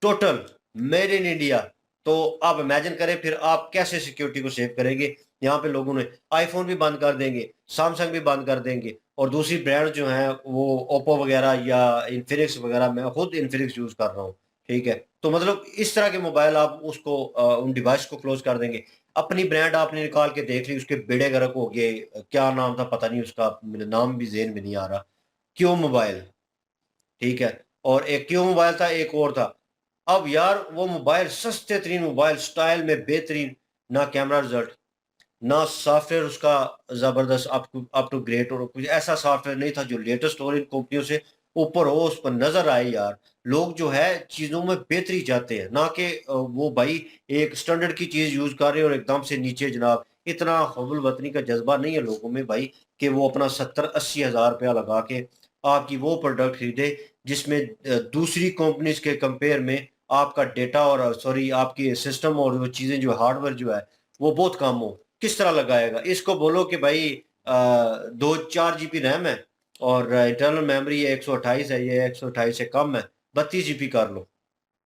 टोटल मेड इन इंडिया। तो आप इमेजिन करें फिर आप कैसे सिक्योरिटी को सेव करेंगे। यहाँ पे लोगों ने आईफोन भी बंद कर देंगे, सैमसंग भी बंद कर देंगे, और दूसरी ब्रांड जो है वो ओप्पो वगैरह या इन्फिनिक्स वगैरह, मैं खुद इन्फिनिक्स यूज कर रहा हूँ। ठीक है, तो मतलब इस तरह के मोबाइल आप उसको उन डिवाइस को क्लोज कर देंगे। अपनी ब्रांड आपने निकाल के देख ली, उसके बेड़े गर्क हो गए, क्या नाम था पता नहीं उसका, मेरे नाम भी ज़हन में नहीं आ रहा, क्यों मोबाइल। ठीक है, और एक क्यों मोबाइल था, एक और था। अब यार वो मोबाइल सस्ते तरीन मोबाइल, स्टाइल में बेहतरीन, ना कैमरा रिजल्ट, ना सॉफ्टवेयर उसका जबरदस्त अप टू ग्रेट, और कुछ ऐसा सॉफ्टवेयर नहीं था जो लेटेस्ट और इन कंपनियों से ऊपर हो, उस पर नजर आए। यार लोग जो है चीजों में बेहतरी चाहते हैं, ना कि वो भाई एक स्टैंडर्ड की चीज यूज कर रहे हैं और एकदम से नीचे। जनाब इतना हुब्बुल वतनी का जज्बा नहीं है लोगों में भाई कि वो अपना 70-80 हज़ार रुपया लगा के आपकी वो प्रोडक्ट खरीदे जिसमें दूसरी कंपनीज के कंपेयर में आपका डेटा और सॉरी आपकी सिस्टम और वो चीज़ें जो हार्डवेयर जो है वो बहुत कम हो, किस तरह लगाएगा? इसको बोलो कि भाई 2-4 GB रैम है और इंटरनल मेमोरी 128 है, ये 128 से कम है, 32 GB कर लो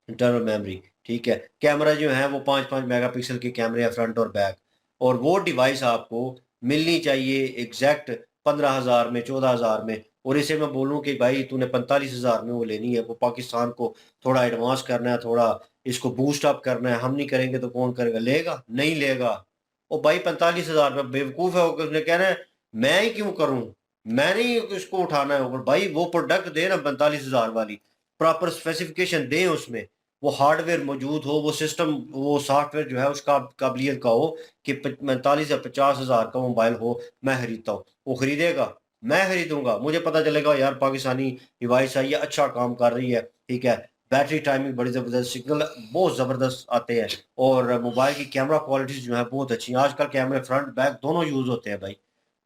इंटरनल मेमोरी, ठीक है। कैमरा जो है वो 5-5 मेगापिक्सल के कैमरे हैं फ्रंट और बैक, और वो डिवाइस आपको मिलनी चाहिए एग्जैक्ट 15,000 में, 14,000 में। और इसे मैं बोलूँ कि भाई तूने 45,000 में वो लेनी है, वो पाकिस्तान को थोड़ा एडवांस करना है, थोड़ा इसको बूस्ट अप करना है, हम नहीं करेंगे तो कौन करेगा? लेगा? नहीं लेगा। ओ भाई 45,000 में बेवकूफ़ है वो, उसने कहना है मैं ही क्यों करूँ? मैंने ही इसको उठाना है ऊपर। भाई वो प्रोडक्ट दे ना 45,000 वाली, प्रॉपर स्पेसिफिकेशन दें उसमें, वो हार्डवेयर मौजूद हो, वो सिस्टम, वो सॉफ्टवेयर जो है उसका काबिलियत का हो कि 45 या 50,000 का मोबाइल हो, मैं खरीदता हूँ। वो खरीदेगा? मैं खरीदूंगा। मुझे पता चलेगा यार पाकिस्तानी डिवाइस है, ये अच्छा काम कर रही है, ठीक है। बैटरी टाइमिंग बड़ी ज़बरदस्त, सिग्नल बहुत ज़बरदस्त आते हैं, और मोबाइल की कैमरा क्वालिटीज़ जो है बहुत अच्छी हैं। आजकल कैमरे फ्रंट बैक दोनों यूज़ होते हैं भाई।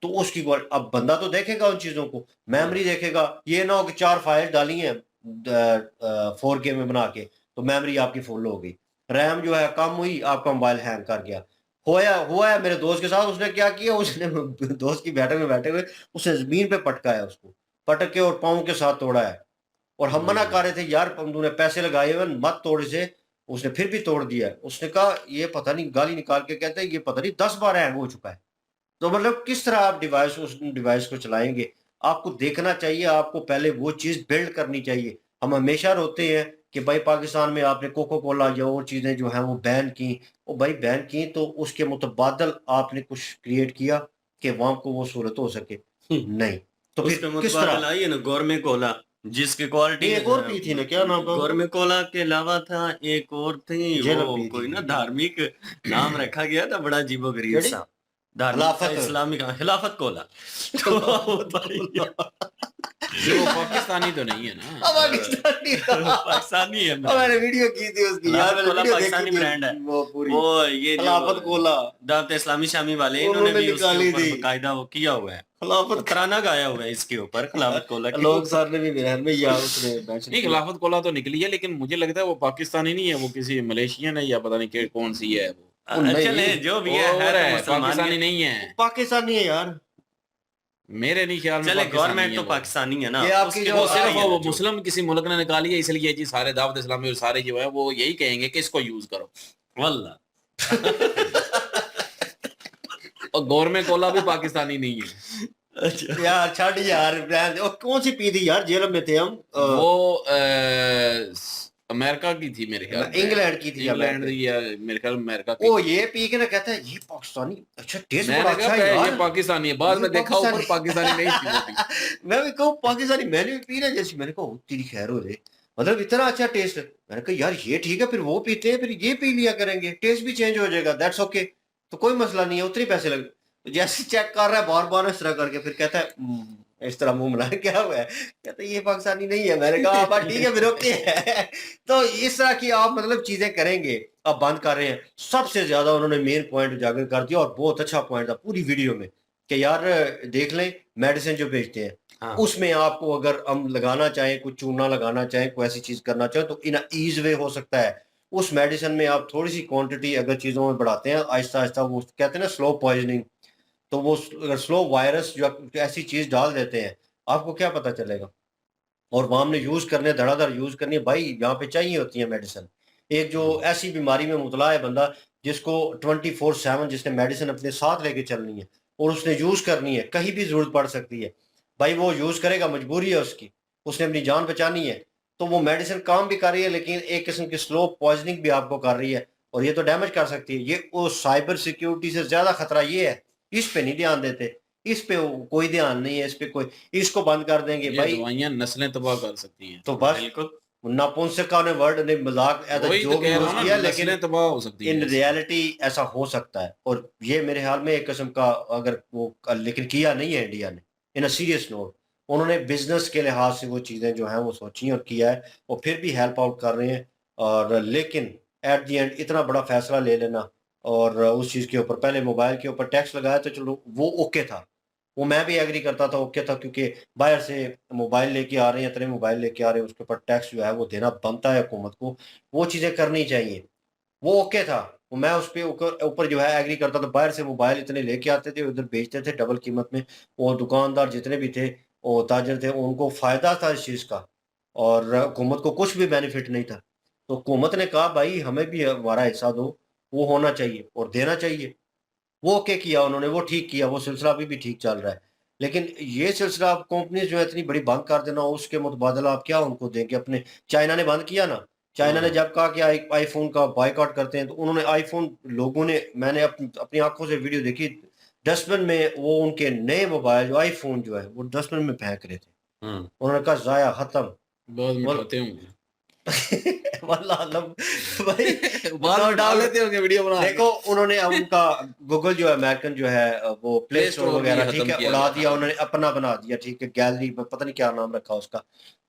तो उसकी अब बंदा तो देखेगा उन चीज़ों को, मेमोरी देखेगा। ये ना हो कि 4 फाइल डाली हैं 4K में बना के, तो मेमोरी आपकी फुल हो गई। रैम जो है कम हुई, आपका मोबाइल हैंग कर गया। हुआ है मेरे दोस्त के साथ। उसने क्या किया, उसने दोस्त की बैठे हुए उसने ज़मीन पे पटका है उसको, पटक के और पाँव के साथ तोड़ा है। और हम मना कर रहे थे यार तूने पैसे लगाए हुए मत तोड़ इसे, उसने फिर भी तोड़ दिया है। उसने कहा ये पता नहीं, गाली निकाल के कहता है ये पता नहीं 10 बार हैंग हो चुका है। तो मतलब किस तरह आप उस डिवाइस को चलाएंगे? आपको देखना चाहिए, आपको पहले वो चीज़ बिल्ड करनी चाहिए। हम हमेशा रोते हैं कि भाई पाकिस्तान में आपने कोको कोला या और चीज़ें जो हैं वो बैन की। ओ भाई बैन की तो उसके मुतबादल आपने कुछ क्रिएट किया कि वहाँ को वो सहूलत हो सके? नहीं। तो उसके फिर किस मुतबादल तरह? आई है ना गौरमे कोला, जिसकी क्वालिटी एक और पी थी ना, क्या नाम था? गौरमे कोला के अलावा था एक और थी, जेलम वो पी कोई थी। ना धार्मिक नाम रखा गया था, बड़ा अजीबोगरीब केड़ी? सा धार्मिक था, खिलाफत। इस्लामिक खिलाफत कोला। तो भाई ये वो पाकिस्तानी तो नहीं है ना? पाकिस्तानी पाकिस्तानी है और मैंने वीडियो की थी उसकी यार, खिलाफत मैंने कोला वीडियो पाकिस्तानी देखी थी ब्रांड है। वो पूरी। वो ये खिलाफत जो कोला दावत इस्लामी शामी वाले इन्होंने उन्होंने भी उसके निकाली ऊपर थी। बकायदा वो किया हुआ है, खिलाफत तराना गाया हुआ है इसके ऊपर खिलाफत कोला के लोग सर ने भी मेरे में यार उसने मेंशन नहीं, किया। खिलाफत कोला तो निकली है, लेकिन मुझे लगता है वो पाकिस्तानी नहीं है, वो किसी मलेशियन है या पता नहीं कि कौन सी है वो। नहीं, चले जो भी और है तो है, मुसलमान पाकिस्तानी के- नहीं है, पाकिस्तानी है यार। मेरे नहीं ख्याल में चले पाकिस्तानी गवर्नमेंट है तो वो। पाकिस्तानी है ना, ये आपकी उसके जो- वो तो सिर्फ आई है वो ना जो- मुस्लिम किसी मुल्क ने निकाली है, इसलिए जी सारे दावत इस्लामी और सारे जो है वो यही कहेंगे कि इसको यूज करो। वल्ला और गवर्नमेंट कोला भी पाकिस्तानी नहीं है। अच्छा यार छड़ यार ब्रांड, और कौन सी पी थी यार जेल में थे हम? वो अमेरिका की थी मेरे ख्याल में। इंग्लैंड की थी या इंग्लैंड अमेरिका या मेरे ख्याल में अमेरिका की। ओ ये पी के ना कहता है ये पाकिस्तानी, अच्छा टेस्ट बड़ा मैंने अच्छा कहा है ये यार। पाकिस्तानी है, बाद ये में देखा ऊपर पाकिस्तानी- पाकिस्तानी नहीं थी वो भी। मैं भी कहूँ पाकिस्तानी, मैंने भी पी ना जैसी, मैंने कहा तेरी खैर हो जाए, मतलब इतना अच्छा टेस्ट है। मैंने कहा यार ये ठीक है, फिर वो पीते हैं, फिर ये पी लिया करेंगे, टेस्ट भी चेंज हो जाएगा, दैट्स ओके। तो कोई मसला नहीं है, उतने पैसे लगे। तो जैसे चेक कर रहा है बार बार इस तरह करके, फिर कहता है इस तरह मुंह बना क्या हुआ है, कहता है ये पाकिस्तानी नहीं है। मैंने कहा आप ठीक है फिर ओके है। तो इस तरह की आप मतलब चीजें करेंगे, आप बंद कर रहे हैं। सबसे ज्यादा उन्होंने मेन पॉइंट उजागर कर दिया, और बहुत अच्छा पॉइंट था पूरी वीडियो में कि यार देख लें मेडिसिन जो बेचते हैं, हाँ। उसमें आपको अगर हम लगाना चाहें, कुछ चूना लगाना चाहें, कोई ऐसी चीज करना चाहें, तो इन ईज वे हो सकता है। उस मेडिसिन में आप थोड़ी सी क्वांटिटी अगर चीजों में बढ़ाते हैं आहिस्ता आहिस्ता, वो कहते हैं ना स्लो पॉइजनिंग, तो वो अगर स्लो वायरस जो ऐसी चीज डाल देते हैं, आपको क्या पता चलेगा? और वो हमने यूज करने, धड़ाधड़ यूज करनी है भाई, यहाँ पे चाहिए होती है मेडिसिन। एक जो ऐसी बीमारी में मुबतला है बंदा, जिसको 24/7 जिसने मेडिसिन अपने साथ लेके चलनी है और उसने यूज करनी है, कहीं भी जरूरत पड़ सकती है, भाई वो यूज करेगा, मजबूरी है उसकी, उसने अपनी जान बचानी है। तो वो मेडिसिन काम भी कर रही है, लेकिन एक किस्म की स्लो पॉइजनिंग भी आपको कर रही है, और ये तो डैमेज कर सकती है। ये वो साइबर सिक्योरिटी से ज्यादा खतरा ये है, इस पे नहीं ध्यान देते, इस पे कोई ध्यान नहीं है, इस पे कोई, इसको बंद कर देंगे ये भाई दवाइयां नस्लें तबाह कर सकती हैं। तो बस। बिल्कुल नपुंसक ने वर्ड ने मजाक एज वही तो जोक कह रहा यूज हूं किया, ना, लेकिन नस्लें तबाह हो सकती इन हैं। रियलिटी ऐसा हो सकता है। और ये मेरे ख्याल में एक किस्म का अगर वो, लेकिन किया नहीं है इंडिया ने इन अ सीरियस नोट। उन्होंने बिजनेस के लिहाज से वो चीज़ें जो हैं वो सोची और किया है, और फिर भी हेल्प आउट कर रहे हैं। और लेकिन एट दी एंड इतना बड़ा फैसला ले लेना, और उस चीज़ के ऊपर पहले मोबाइल के ऊपर टैक्स लगाया तो चलो वो ओके था, वो मैं भी एग्री करता था, ओके था, क्योंकि बाहर से मोबाइल लेके आ रहे हैं, इतने मोबाइल लेके आ रहे हैं, उसके ऊपर टैक्स जो है वो देना बनता है हुकूमत को, वो चीज़ें करनी चाहिए, वो ओके था। वो मैं उस पे ऊपर जो है एग्री करता था। बाहर से मोबाइल इतने लेके आते थे, उधर बेचते थे डबल कीमत में। वो दुकानदार जितने भी थे, वो ताजर थे, उनको फ़ायदा था इस चीज़ का, और हुकूमत को कुछ भी बेनिफिट नहीं था। तो हुकूमत ने कहा भाई हमें भी हमारा हिस्सा दो, वो होना चाहिए और देना चाहिए। वो ओके किया उन्होंने, वो ठीक किया, वो सिलसिला अभी भी ठीक चल रहा है। लेकिन ये सिलसिला आप कंपनीज़ जो है इतनी बड़ी बंद कर देना, उसके मुतबादला आप क्या उनको देंगे? अपने चाइना ने बंद किया ना, चाइना ने जब कहा कि आईफ़ोन का बायकॉट करते हैं, तो उन्होंने आईफ़ोन लोगों ने, मैंने अपनी आँखों से वीडियो देखी, डस्टबिन में वो उनके नए मोबाइल जो आईफ़ोन जो है, वो डस्टबिन में फेंक रहे थे। उन्होंने कहा ज़ाया खत्म। बहुत बोल मिठाते होंगे। वल्लाह आलम भाई बाद में डाल लेते होंगे वीडियो बना के। देखो उन्होंने अब उनका गूगल जो है अमेरिकन जो है वो प्ले प्ले स्टोर स्टोर भी वगैरह खत्म ठीक है किया उड़ा गया दिया था। उन्होंने, अपना बना दिया, ठीक है, गैलरी पता नहीं क्या नाम रखा उसका,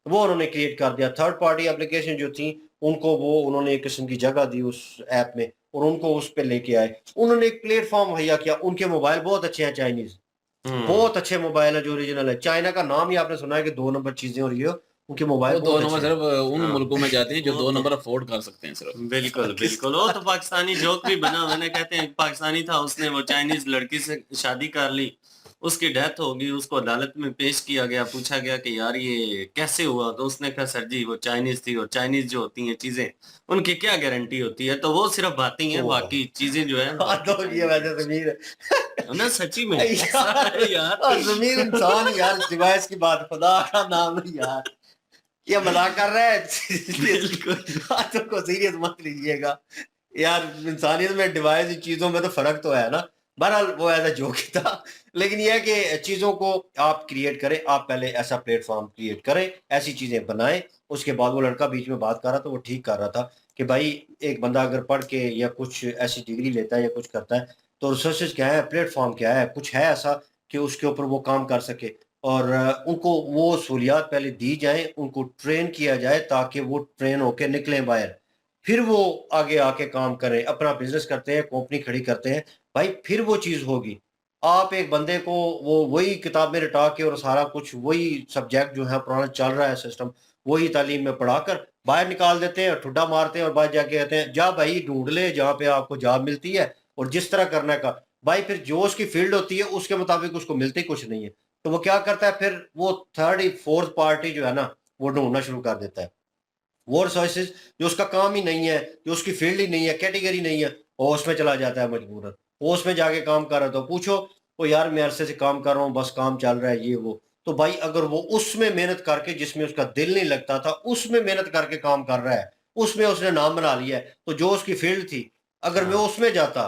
वो उन्होंने क्रिएट कर दिया। थर्ड पार्टी एप्लीकेशन जो थी उनको वो उन्होंने एक किस्म की जगह दी उस ऐप में, और उनको उस पे लेके आए। उन्होंने एक प्लेटफॉर्म मुहैया किया। उनके मोबाइल बहुत अच्छे हैं, चाइनीज बहुत अच्छे मोबाइल है जो ओरिजिनल है। चाइना का नाम ही आपने सुना है कि 2 नंबर चीजें, और ये उनके मोबाइल वो दो बहुत नंबर अच्छे सिर्फ उन हाँ। मुल्कों में जाते हैं जो वो 2 तो- नंबर अफोर्ड कर सकते हैं सिर्फ। बिल्कुल बिल्कुल, वो तो पाकिस्तानी जोक भी बना। मैंने कहते हैं एक पाकिस्तानी था, उसने वो चाइनीज लड़की से शादी कर ली, उसकी डेथ हो गई, उसको अदालत में पेश किया गया, पूछा गया कि यार ये कैसे हुआ, तो उसने कहा सर जी वो चाइनीज थी, और चाइनीज जो होती हैं चीजें उनकी क्या गारंटी होती है, तो वो सिर्फ बातें हैं, ओह। बाकी चीजें जो है हाँ तो ये वजह जमीर ना सच्ची में यार, यार जमीर इंसान यार, डिवाइस की बात, खुदा का नाम नहीं यार, ये मजाक कर रहा है। बिल्कुल बातों को सीरियस मत लीजिएगा यार, इंसानियत में डिवाइस इन चीजों में तो फर्क तो है ना। बहरहाल वो ऐसा जोक ही था, लेकिन यह है कि चीजों को आप क्रिएट करें, आप पहले ऐसा प्लेटफॉर्म क्रिएट करें, ऐसी चीजें बनाएं। उसके बाद वो लड़का बीच में बात कर रहा था, वो ठीक कर रहा था कि भाई एक बंदा अगर पढ़ के या कुछ ऐसी डिग्री लेता है या कुछ करता है, तो रिसोर्सेज क्या है, प्लेटफॉर्म क्या है, कुछ है ऐसा कि उसके ऊपर वो काम कर सके, और उनको वो सहूलियात पहले दी जाएँ, उनको ट्रेन किया जाए ताकि वो ट्रेन होके निकलें बाहर। फिर वो आगे आके काम करें, अपना बिज़नेस करते हैं, कंपनी खड़ी करते हैं, भाई फिर वो चीज़ होगी। आप एक बंदे को वो वही किताब में रटा के और सारा कुछ वही सब्जेक्ट जो है पुराना चल रहा है सिस्टम, वही तालीम में पढ़ाकर बाहर निकाल देते हैं, ठुड्डा मारते हैं और बाहर जाके कहते हैं, जा भाई ढूँढ ले जहाँ पे आपको जॉब मिलती है और जिस तरह करने का। भाई फिर जो उसकी फ़ील्ड होती है उसके मुताबिक उसको मिलती कुछ नहीं है। तो वो क्या करता है फिर, वो थर्ड फोर्थ पार्टी जो है ना, वो ढूंढना शुरू कर देता है। वो रिसोर्सेज जो उसका काम ही नहीं है, जो उसकी फील्ड ही नहीं है, कैटेगरी नहीं है, वो उसमें चला जाता है मजबूरन। वो उसमें जाके काम कर रहा है, तो पूछो वो यार मैं अरसे से काम कर रहा हूँ, बस काम चल रहा है ये वो। तो भाई अगर वो उसमें मेहनत करके, जिसमें उसका दिल नहीं लगता था, उसमें मेहनत करके काम कर रहा है, उसमें उसने नाम बना लिया है, तो जो उसकी फील्ड थी, अगर मैं उसमें जाता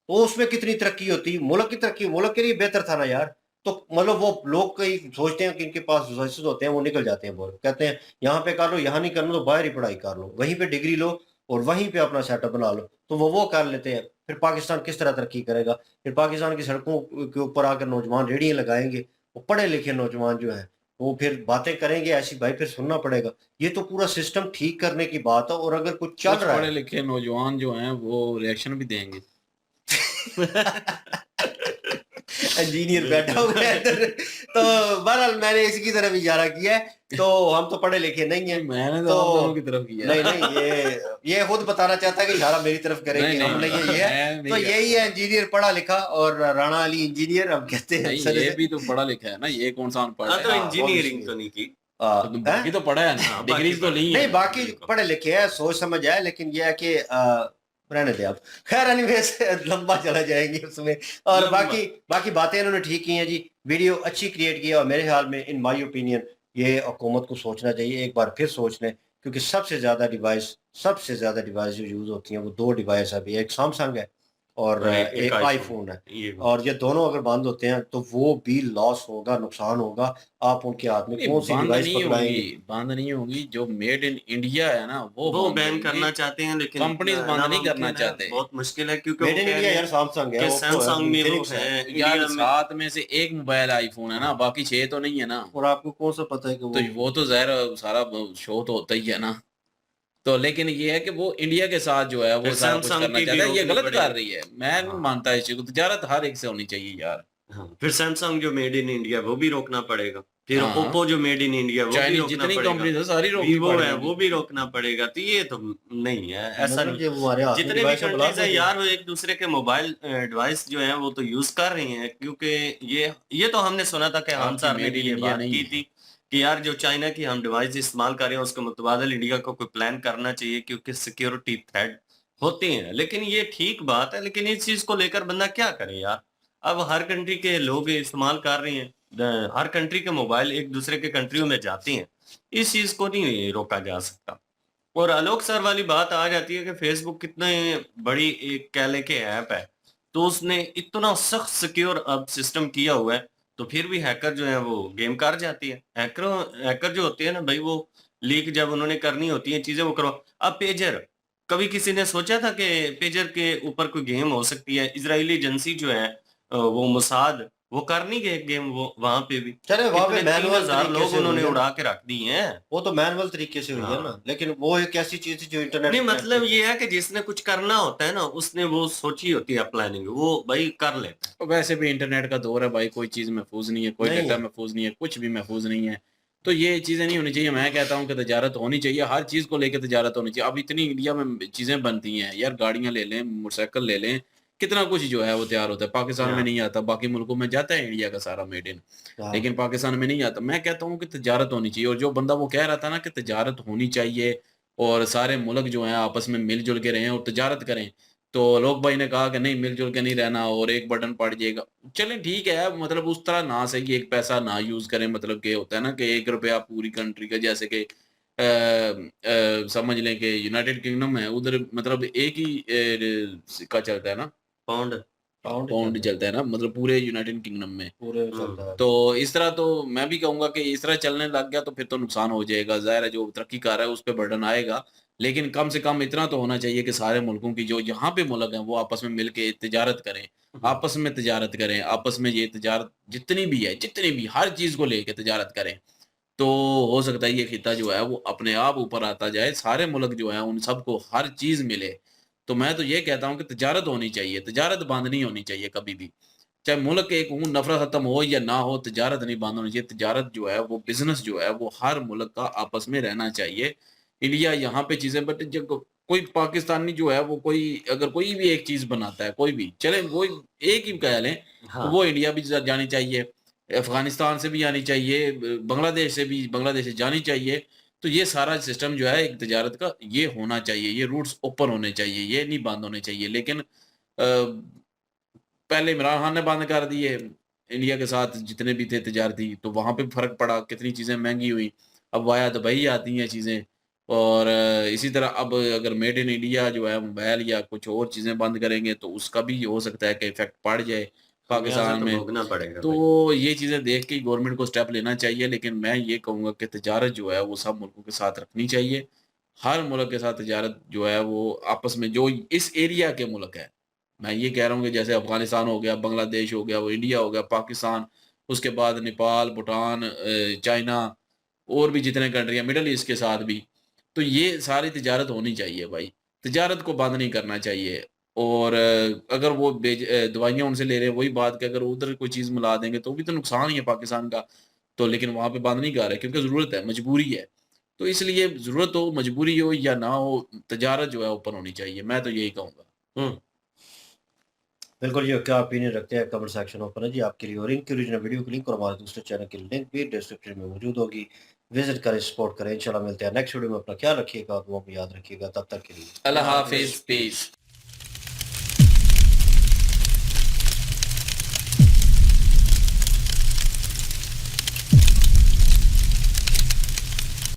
तो उसमें कितनी तरक्की होती, मुल्क की तरक्की, मुल्क के लिए बेहतर था ना यार। तो मतलब वो लोग कई सोचते हैं कि इनके पास रिसोर्सेज होते हैं, वो निकल जाते हैं, बोल कहते हैं यहाँ पे कर लो, यहाँ नहीं करना तो बाहर ही पढ़ाई कर लो, वहीं पे डिग्री लो और वहीं पे अपना सेटअप बना लो। तो वो कर लेते हैं। फिर पाकिस्तान किस तरह तरक्की करेगा? फिर पाकिस्तान की सड़कों के ऊपर आकर नौजवान रेडियां लगाएंगे, वो पढ़े लिखे नौजवान जो है वो फिर बातें करेंगे ऐसी, भाई फिर सुनना पड़ेगा। ये तो पूरा सिस्टम ठीक करने की बात है, और अगर कुछ चल कुछ रहा पढ़े है लिखे नौजवान जो हैं वो रिएक्शन भी देंगे। इंजीनियर बैठा हुआ है इधर। तो बहरहाल मैंने इसकी तरफ इशारा किया है। तो हम तो पढ़े लिखे नहीं है, मैंने तो तो आप दोनों की तरफ किया। नहीं नहीं, ये खुद बताना चाहता है कि इशारा मेरी तरफ करेंगे, हम नहीं है, ये है। मैं तो नहीं यही है इंजीनियर पढ़ा लिखा, और राणा अली इंजीनियर हम कहते हैं। नहीं, ये भी तो पढ़ा लिखा है ना, ये कौन सा अनपढ़ हाँ, है? तो हाँ, इंजीनियरिंग तो नहीं की, तो बाकी तो पढ़ा है ना, हाँ, डिग्री बाकी तो नहीं है। नहीं बाकी बिल्कुल। पढ़े लिखे है, सोच समझ है, लेकिन यह है कि रहने दे आप। खैर एनीवेज लंबा चला जाएंगे उसमें। और लंबा। बाकी बातें इन्होंने ठीक की हैं जी, वीडियो अच्छी क्रिएट की है, और मेरे ख्याल में इन माय ओपिनियन ये हुकूमत को सोचना चाहिए, एक बार फिर सोच लें, क्योंकि सबसे ज़्यादा डिवाइस जो यूज़ होती हैं वो 2 डिवाइस है अभी, एक सैमसंग है और और एक एक आईफोन आईफोन है। ये भी। और ये दोनों अगर बंद होते हैं तो वो भी लॉस होगा, नुकसान होगा। आप उनके हाथ में नहीं, कौन सी बंद डिवाइस नहीं पकड़ाएंगे? होगी, बंद नहीं होगी। जो मेड इन इंडिया है ना वो वो बंद बैन होंगी। करना चाहते हैं, लेकिन कंपनीज बंद नहीं नामुमकिन करना है, चाहते। बहुत मुश्किल है, क्योंकि मेड वो इन कह इंडिया रहे यार हैं सैमसंग है, कि Oppo है, सैमसंग में वो Infinix है। है यार इंडिया में। 7 में से एक मोबाइल आईफोन है ना, बाकी 6 तो नहीं है ना। और आपको कौन सा पता है कि तो वो तो ज़ाहिर सारा शो तो होता ही है ना। तो लेकिन ये है कि वो इंडिया के साथ जो है वो फिर सारा कुछ सैमसंग करना की भी चाहता है, ये रोकनी गलत पड़ेगी। कर रही है। मैं नहीं हाँ। मानता इस चीज को। तजारत हर एक से होनी चाहिए यार। हाँ, फिर सैमसंग जो मेड इन इंडिया वो भी रोकना पड़ेगा, फिर हाँ। ओप्पो जो मेड इन इंडिया वो भी चाइनीज रोकना जितनी पड़ेगा, कंपनीज है सारी रोकनी वीवो है पड़ेगी। वो भी रोकना पड़ेगा। तो ये तो नहीं है, ऐसा मतलब नहीं। ये हमारे हाथ में जितने भी डिवाइस है, बुला कंट्रीज है दो। यार वो एक दूसरे के मोबाइल डिवाइस जो है वो तो यूज कर रही हैं, क्योंकि ये तो हमने सुना था कि आपकी हमसार ने मेड भी इन ये इंडिया बात नहीं की है। थी कि यार जो चाइना की हम डिवाइस इस्तेमाल कर रहे हैं उसके मुतबादल इंडिया को कोई प्लान करना चाहिए, क्योंकि सिक्योरिटी थ्रेट होते हैं। लेकिन ये ठीक बात है, लेकिन इस चीज को लेकर बंदा क्या करे यार। अब हर कंट्री के लोग इस्तेमाल कर रहे हैं, हर कंट्री के मोबाइल एक दूसरे के कंट्रियों में जाते हैं, इस चीज को नहीं रोका जा सकता। और आलोक सर वाली बात आ जाती है कि फेसबुक कितने बड़ी एक कह ले के ऐप है, तो उसने इतना सख्त सिक्योर अब सिस्टम किया हुआ है, तो फिर भी हैकर जो है वो गेम कर जाती है। हैकर जो होते हैं ना भाई, वो लीक जब उन्होंने करनी होती है चीजें वो करो। अब पेजर, कभी किसी ने सोचा था कि पेजर के ऊपर कोई गेम हो सकती है? इजरायली एजेंसी जो है वो मोसाद, वो कर नहीं गए गेम वो वहां पे भी, चले वहां पे कितने मैनुअल 3000 तरीके लोग से उन्होंने हुई है। उड़ा के रख दी हैं। वो तो मैनुअल तरीके से हुई है ना, हाँ। लेकिन वो एक ऐसी चीज थी जो इंटरनेट नहीं पे मतलब ये है कि जिसने कुछ करना होता है ना, उसने वो सोची होती है प्लानिंग, वो भाई कर लेता है। तो वैसे भी इंटरनेट का दौर है भाई, कोई चीज़ महफूज नहीं है, कोई नहीं डाटा है। महफूज नहीं है, कुछ भी महफूज नहीं है। तो ये चीज़ें नहीं होनी चाहिए। मैं कहता हूँ कि तजारत होनी चाहिए, हर चीज़ को लेकर तजारत होनी चाहिए। अब इतनी इंडिया में चीज़ें बनती हैं यार, गाड़ियाँ ले लें, मोटरसाइकिल ले लें, कितना कुछ जो है वो तैयार होता है। पाकिस्तान में हाँ। नहीं आता, बाकी मुल्कों में जाता है इंडिया का सारा मेड इन, हाँ। लेकिन पाकिस्तान में नहीं आता। मैं कहता हूँ कि तजारत होनी चाहिए। और जो बंदा वो कह रहा था ना कि तजारत होनी चाहिए और सारे मुल्क जो हैं आपस में मिल-जुल के रहें और तजारत करें, तो लोग भाई ने कहा कि नहीं मिल-जुल के नहीं रहना और एक बटन पड़ जाएगा। चलें ठीक है, मतलब उस तरह ना सही, एक पैसा ना यूज़ करें, मतलब कि होता है ना कि ₹1 पूरी कंट्री का, जैसे कि समझ लें कि यूनाइटेड किंगडम है, उधर मतलब एक ही सिक्का चलता है ना, पाउंड। पाउंड पाउंड चलता है, चलता है ना, मतलब पूरे यूनाइटेड किंगडम में। पूरे चलता है। तो इस तरह तो मैं भी कहूँगा कि इस तरह चलने लग गया तो फिर तो नुकसान हो जाएगा। ज़ाहिर है जो तरक्की कर रहा है उस पे बर्डन आएगा। लेकिन कम से कम इतना तो होना चाहिए कि सारे मुल्कों की जो यहाँ पे मुल्क हैं वो आपस में मिल के तिजारत करें। आपस में तिजारत करें, आपस में ये तिजारत जितनी भी है, जितनी भी हर चीज़ को लेके तिजारत करें। तो हो सकता है ये खित्ता जो है वो अपने आप ऊपर आता जाए, सारे मुल्क जो हैं उन सबको हर चीज़ मिले। तो मैं तो ये कहता हूँ कि तिजारत होनी चाहिए, तिजारत बंद नहीं होनी चाहिए कभी भी। चाहे मुल्क एक हो, नफ़रत ख़त्म हो या ना हो, तिजारत नहीं बंद होनी चाहिए। तिजारत जो है वो बिज़नेस जो है वो हर मुल्क का आपस में रहना चाहिए। इंडिया यहाँ पे चीज़ें, बट जब कोई पाकिस्तानी जो है वो कोई अगर कोई भी एक चीज़ बनाता है, कोई भी, चलें वो एक ही कह लें, तो हाँ। वो इंडिया भी जानी चाहिए, अफ़गानिस्तान से भी आनी चाहिए, बांग्लादेश से भी, बांग्लादेश से जानी चाहिए। तो ये सारा सिस्टम जो है एक तिजारत का ये होना चाहिए, ये रूट्स ओपन होने चाहिए, ये नहीं बंद होने चाहिए। लेकिन पहले इमरान खान ने बंद कर दिए, इंडिया के साथ जितने भी थे तिजारती, तो वहाँ पे फ़र्क पड़ा, कितनी चीज़ें महँगी हुई। अब वाया दुबई आती हैं चीज़ें। और इसी तरह अब अगर मेड इन इंडिया जो है मोबाइल या कुछ और चीज़ें बंद करेंगे तो उसका भी हो सकता है कि इफ़ेक्ट पड़ जाए खामियाजा पाकिस्तान तो में। भोगना पड़ेगा भाई। तो ये चीज़ें देख के गवर्नमेंट को स्टेप लेना चाहिए, लेकिन मैं ये कहूँगा कि तिजारत जो है वो सब मुल्कों के साथ रखनी चाहिए। हर मुल्क के साथ तिजारत जो है वो आपस में जो इस एरिया के मुल्क हैं, मैं ये कह रहा हूँ कि जैसे अफ़गानिस्तान हो गया, बांग्लादेश हो गया, वो इंडिया हो गया, पाकिस्तान, उसके बाद नेपाल, भूटान, चाइना और भी जितने कंट्री हैं, मिडल ईस्ट के साथ भी। तो ये सारी तिजारत होनी चाहिए भाई, तिजारत को बंद नहीं करना चाहिए। और अगर वो दवाइयाँ उनसे ले रहे हैं, वही बात कि अगर उधर कोई चीज़ मिला देंगे तो भी तो नुकसान ही है पाकिस्तान का। तो लेकिन वहाँ पे बंद नहीं कर रहे क्योंकि ज़रूरत है, मजबूरी है। तो इसलिए ज़रूरत हो, मजबूरी हो या ना हो, तिजारत जो है ओपन होनी चाहिए। मैं तो यही कहूँगा। हम्म। बिल्कुल जी, क्या ओपिनियन रखते हैं कमेंट सेक्शन ओपन है जी आपके लिए। और इनकी ओरिजिनल वीडियो की लिंक और हमारे दूसरे चैनल की लिंक भी डिस्क्रिप्शन में मौजूद होगी। विजिट करें, सपोर्ट करें। इंशाल्लाह मिलते हैं नेक्स्ट वीडियो में। अपना ख्याल रखिएगा, दुआ में याद रखिएगा। तब तक के लिए अल्लाह हाफ़िज़, पीस।